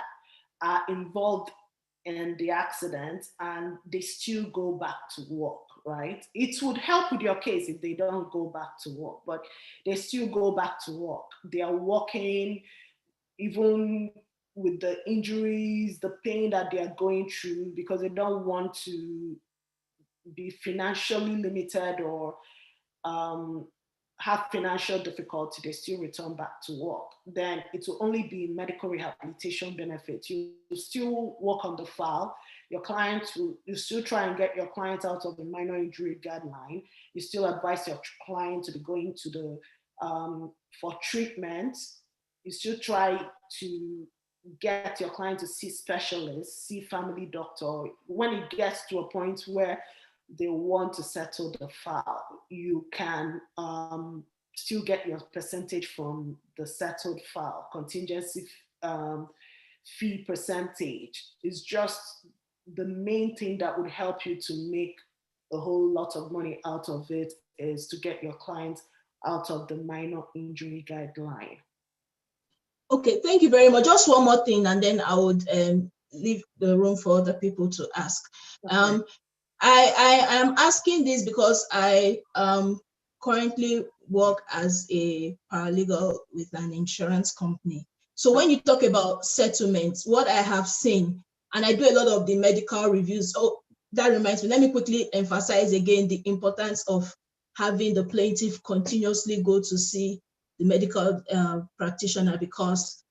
are involved in the accident and they still go back to work, right? It would help with your case if they don't go back to work, but they still go back to work. They are working even with the injuries, the pain that they are going through, because they don't want to be financially limited or have financial difficulty, they still return back to work. Then it will only be medical rehabilitation benefits. You still work on the file. You still try and get your client out of the minor injury guideline. You still advise your client to be going to the for treatment. You still try to get your client to see specialists, see family doctor. When it gets to a point where they want to settle the file, you can still get your percentage from the settled file. Contingency fee percentage is just the main thing that would help you to make a whole lot of money out of it, is to get your client out of the minor injury guideline. Okay, thank you very much. Just one more thing, and then I would leave the room for other people to ask. Okay. I am asking this because I currently work as a paralegal with an insurance company. So when you talk about settlements, what I have seen, and I do a lot of the medical reviews. Oh, that reminds me, let me quickly emphasize again the importance of having the plaintiff continuously go to see the medical practitioner, because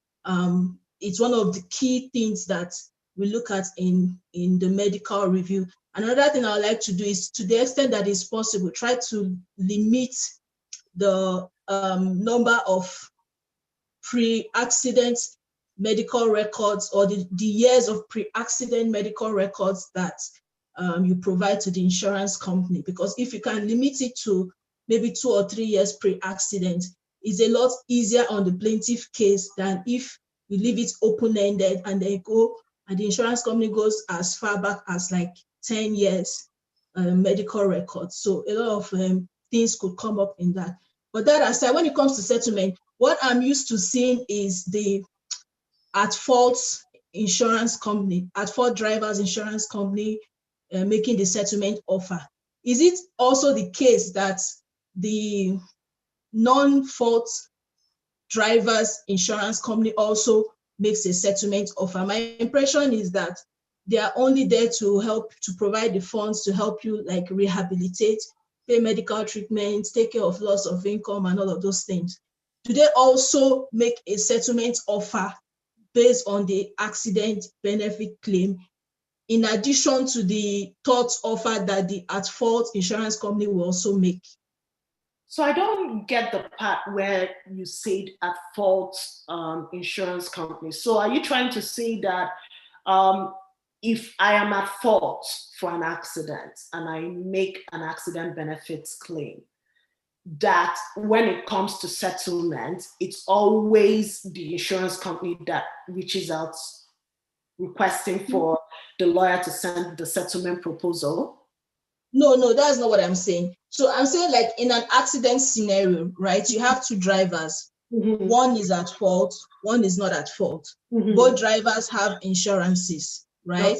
it's one of the key things that we look at in the medical review. Another thing I would like to do is, to the extent that is possible, try to limit the number of pre-accident medical records, or the years of pre-accident medical records that you provide to the insurance company. Because if you can limit it to maybe 2 or 3 years pre-accident, it's a lot easier on the plaintiff case than if you leave it open-ended and then go and the insurance company goes as far back as like 10 years medical records. So a lot of things could come up in that. But that aside, when it comes to settlement, what I'm used to seeing is the at-fault insurance company, at-fault drivers insurance company making the settlement offer. Is it also the case that the non-fault drivers insurance company also makes a settlement offer? My impression is that they are only there to help to provide the funds to help you like rehabilitate, pay medical treatment, take care of loss of income and all of those things. Do they also make a settlement offer based on the accident benefit claim, in addition to the thought offer that the at-fault insurance company will also make? So I don't get the part where you said at fault insurance company. So are you trying to say that if I am at fault for an accident and I make an accident benefits claim, that when it comes to settlement, it's always the insurance company that reaches out requesting for the lawyer to send the settlement proposal? No, that's not what I'm saying. So I'm saying like in an accident scenario, right? You have two drivers. Mm-hmm. One is at fault, one is not at fault. Mm-hmm. Both drivers have insurances, right? Yep.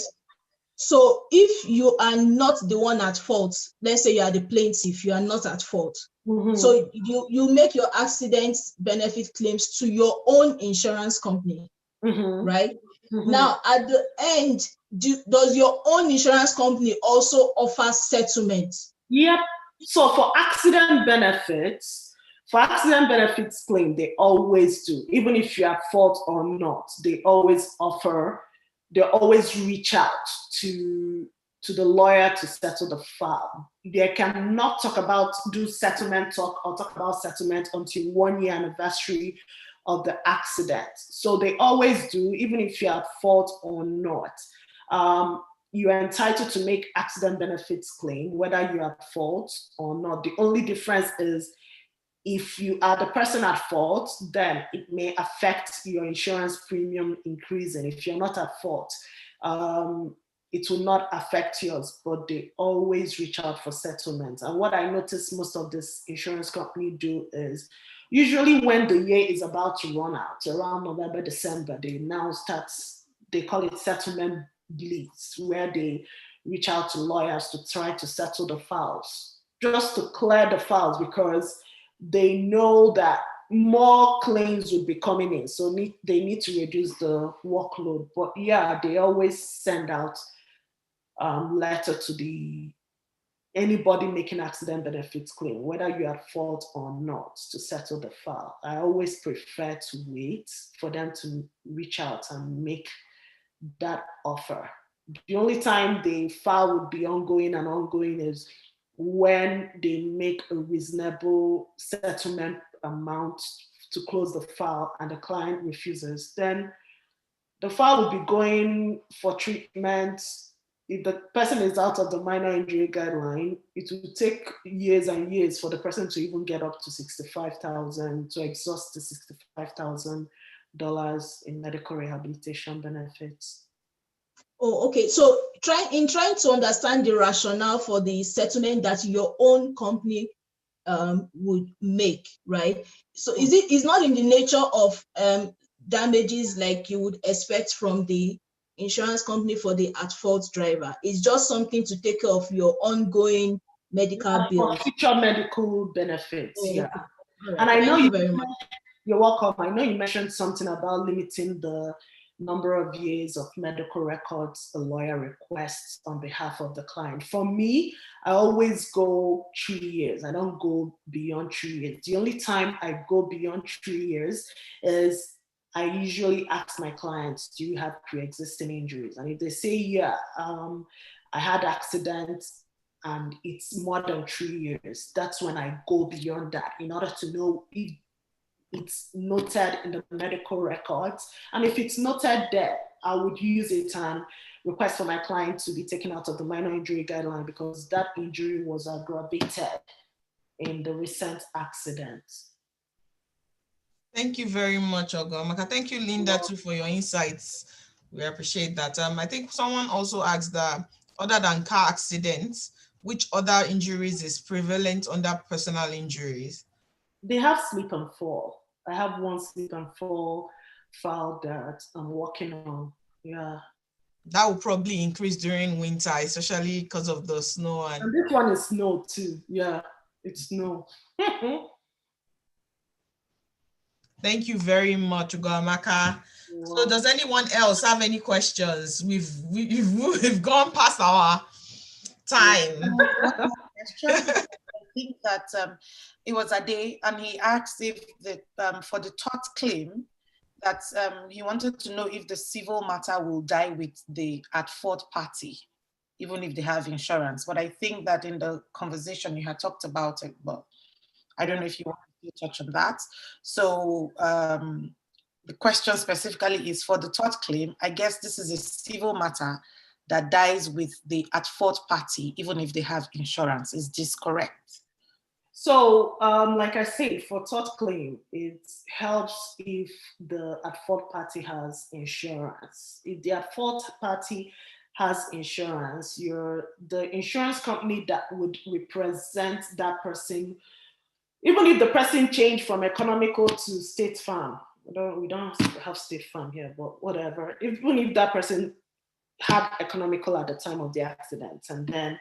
So if you are not the one at fault, let's say you are the plaintiff, you are not at fault. Mm-hmm. So you make your accident benefit claims to your own insurance company, mm-hmm. right? Mm-hmm. Now, at the end, does your own insurance company also offer settlement? Yep. So for accident benefits claim, they always do. Even if you're at fault or not, they always reach out to the lawyer to settle the file. They cannot do settlement talk or talk about settlement until 1 year anniversary of the accident. So they always do, even if you're at fault or not. You are entitled to make accident benefits claim, whether you're at fault or not. The only difference is if you are the person at fault, then it may affect your insurance premium increasing. If you're not at fault, it will not affect yours, but they always reach out for settlements. And what I notice most of this insurance company do is, usually when the year is about to run out, around November, December, they call it settlement bleeds, where they reach out to lawyers to try to settle the files, just to clear the files, because they know that more claims will be coming in. So they need to reduce the workload. But yeah, they always send out letter to anybody making accident benefits claim, whether you're at fault or not, to settle the file. I always prefer to wait for them to reach out and make that offer. The only time the file would be ongoing is when they make a reasonable settlement amount to close the file and the client refuses. Then the file will be going for treatment. If the person is out of the minor injury guideline, it will take years and years for the person to even get up to $65,000, to exhaust the $65,000 in medical rehabilitation benefits. Oh, okay. So trying to understand the rationale for the settlement that your own company would make, right? So is not in the nature of damages like you would expect from the insurance company for the at-fault driver. It's just something to take care of your ongoing medical bills. For future medical benefits, yeah. Right. And I know you're welcome. I know you mentioned something about limiting the number of years of medical records a lawyer requests on behalf of the client. For me, I always go 3 years. I don't go beyond 3 years. The only time I go beyond 3 years is I usually ask my clients, do you have pre-existing injuries? And if they say, yeah, I had accidents and it's more than 3 years, that's when I go beyond that in order to know if it's noted in the medical records. And if it's noted there, I would use it and request for my client to be taken out of the minor injury guideline because that injury was aggravated in the recent accident. Thank you very much, Ogwamaka. Thank you, Linda, too, for your insights We appreciate that. I think someone also asked that other than car accidents, which other injuries is prevalent under personal injuries? They have slip and fall. I have one slip and fall file that I'm working on. Yeah. That will probably increase during winter, especially because of the snow. And this one is snow too. Yeah, it's snow. Thank you very much, Ugoamaka. So does anyone else have any questions? We've gone past our time. I think that it was a day, and he asked if for the tort claim that he wanted to know if the civil matter will die with the at-fault party, even if they have insurance. But I think that in the conversation you had talked about it, but I don't know if you want to touch on that. So the question specifically is for the tort claim. I guess this is a civil matter that dies with the at-fault party, even if they have insurance. Is this correct? So, like I said, for tort claim, it helps if the at-fault party has insurance. If the at-fault party has insurance, the insurance company that would represent that person, even if the person changed from economical to state farm, we don't have state farm here, but whatever. Even if that person had economical at the time of the accident and then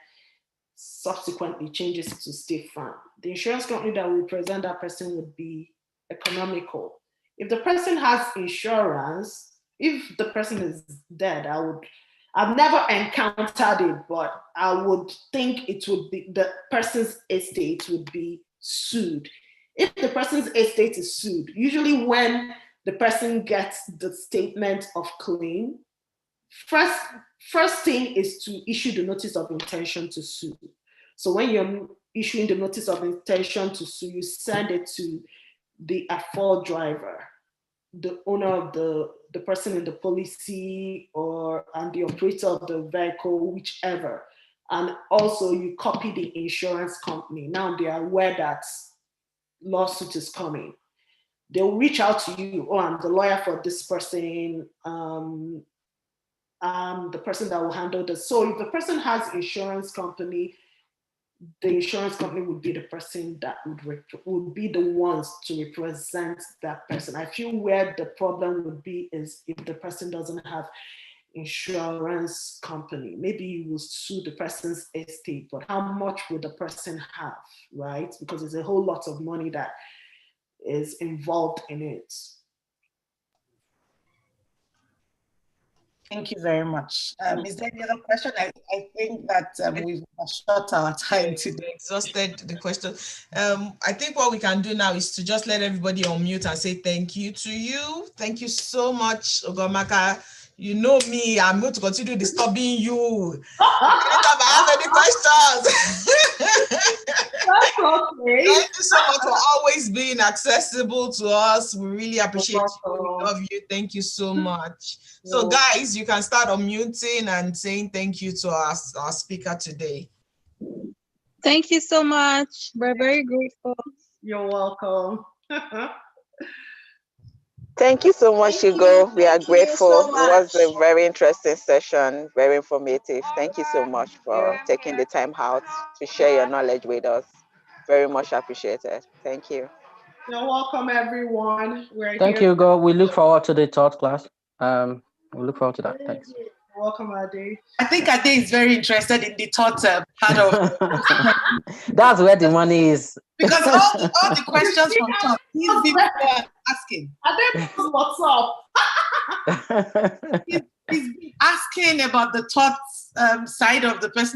subsequently changes to state farm, the insurance company that will represent that person would be economical. If the person has insurance, if the person is dead, I've never encountered it, but I would think it would be the person's estate would be sued. If the person's estate is sued, usually when the person gets the statement of claim, first thing is to issue the notice of intention to sue. So when you're issuing the notice of intention to sue, you send it to the at-fault driver, the owner of the person in the policy and the operator of the vehicle, whichever. And also you copy the insurance company. Now they are aware that lawsuit is coming. They'll reach out to you, oh, I'm the lawyer for this person, the person that will handle this. So if the person has insurance company, the insurance company would be the person that would be the ones to represent that person. I feel where the problem would be is if the person doesn't have insurance company. Maybe you will sue the person's estate, but how much would the person have, right? Because there's a whole lot of money that is involved in it. Thank you very much. Is there any other question? I think that we've short our time today. Exhausted the question. I think what we can do now is to just let everybody unmute and say thank you to you. Thank you so much, Ugoamaka. You know me, I'm going to continue disturbing you. Anytime I have any questions. That's okay. Thank you so much for always being accessible to us. We really appreciate you. We love you. Thank you so much. So guys, you can start unmuting and saying thank you to our speaker today. Thank you so much. We're very grateful. You're welcome. Thank you so much, Hugo. We are grateful. It was a very interesting session, very informative. Thank you so much for taking the time out to share your knowledge with us. Very much appreciated. Thank you. You're welcome, everyone. Thank you, Hugo. We look forward to the third class. We look forward to that. Thanks. You're welcome, Ade. I think Ade is very interested in the thought part of That's where the money is. Because all the questions from top, he's been asking. Ade, what's up? He's been asking about the thought side of the personal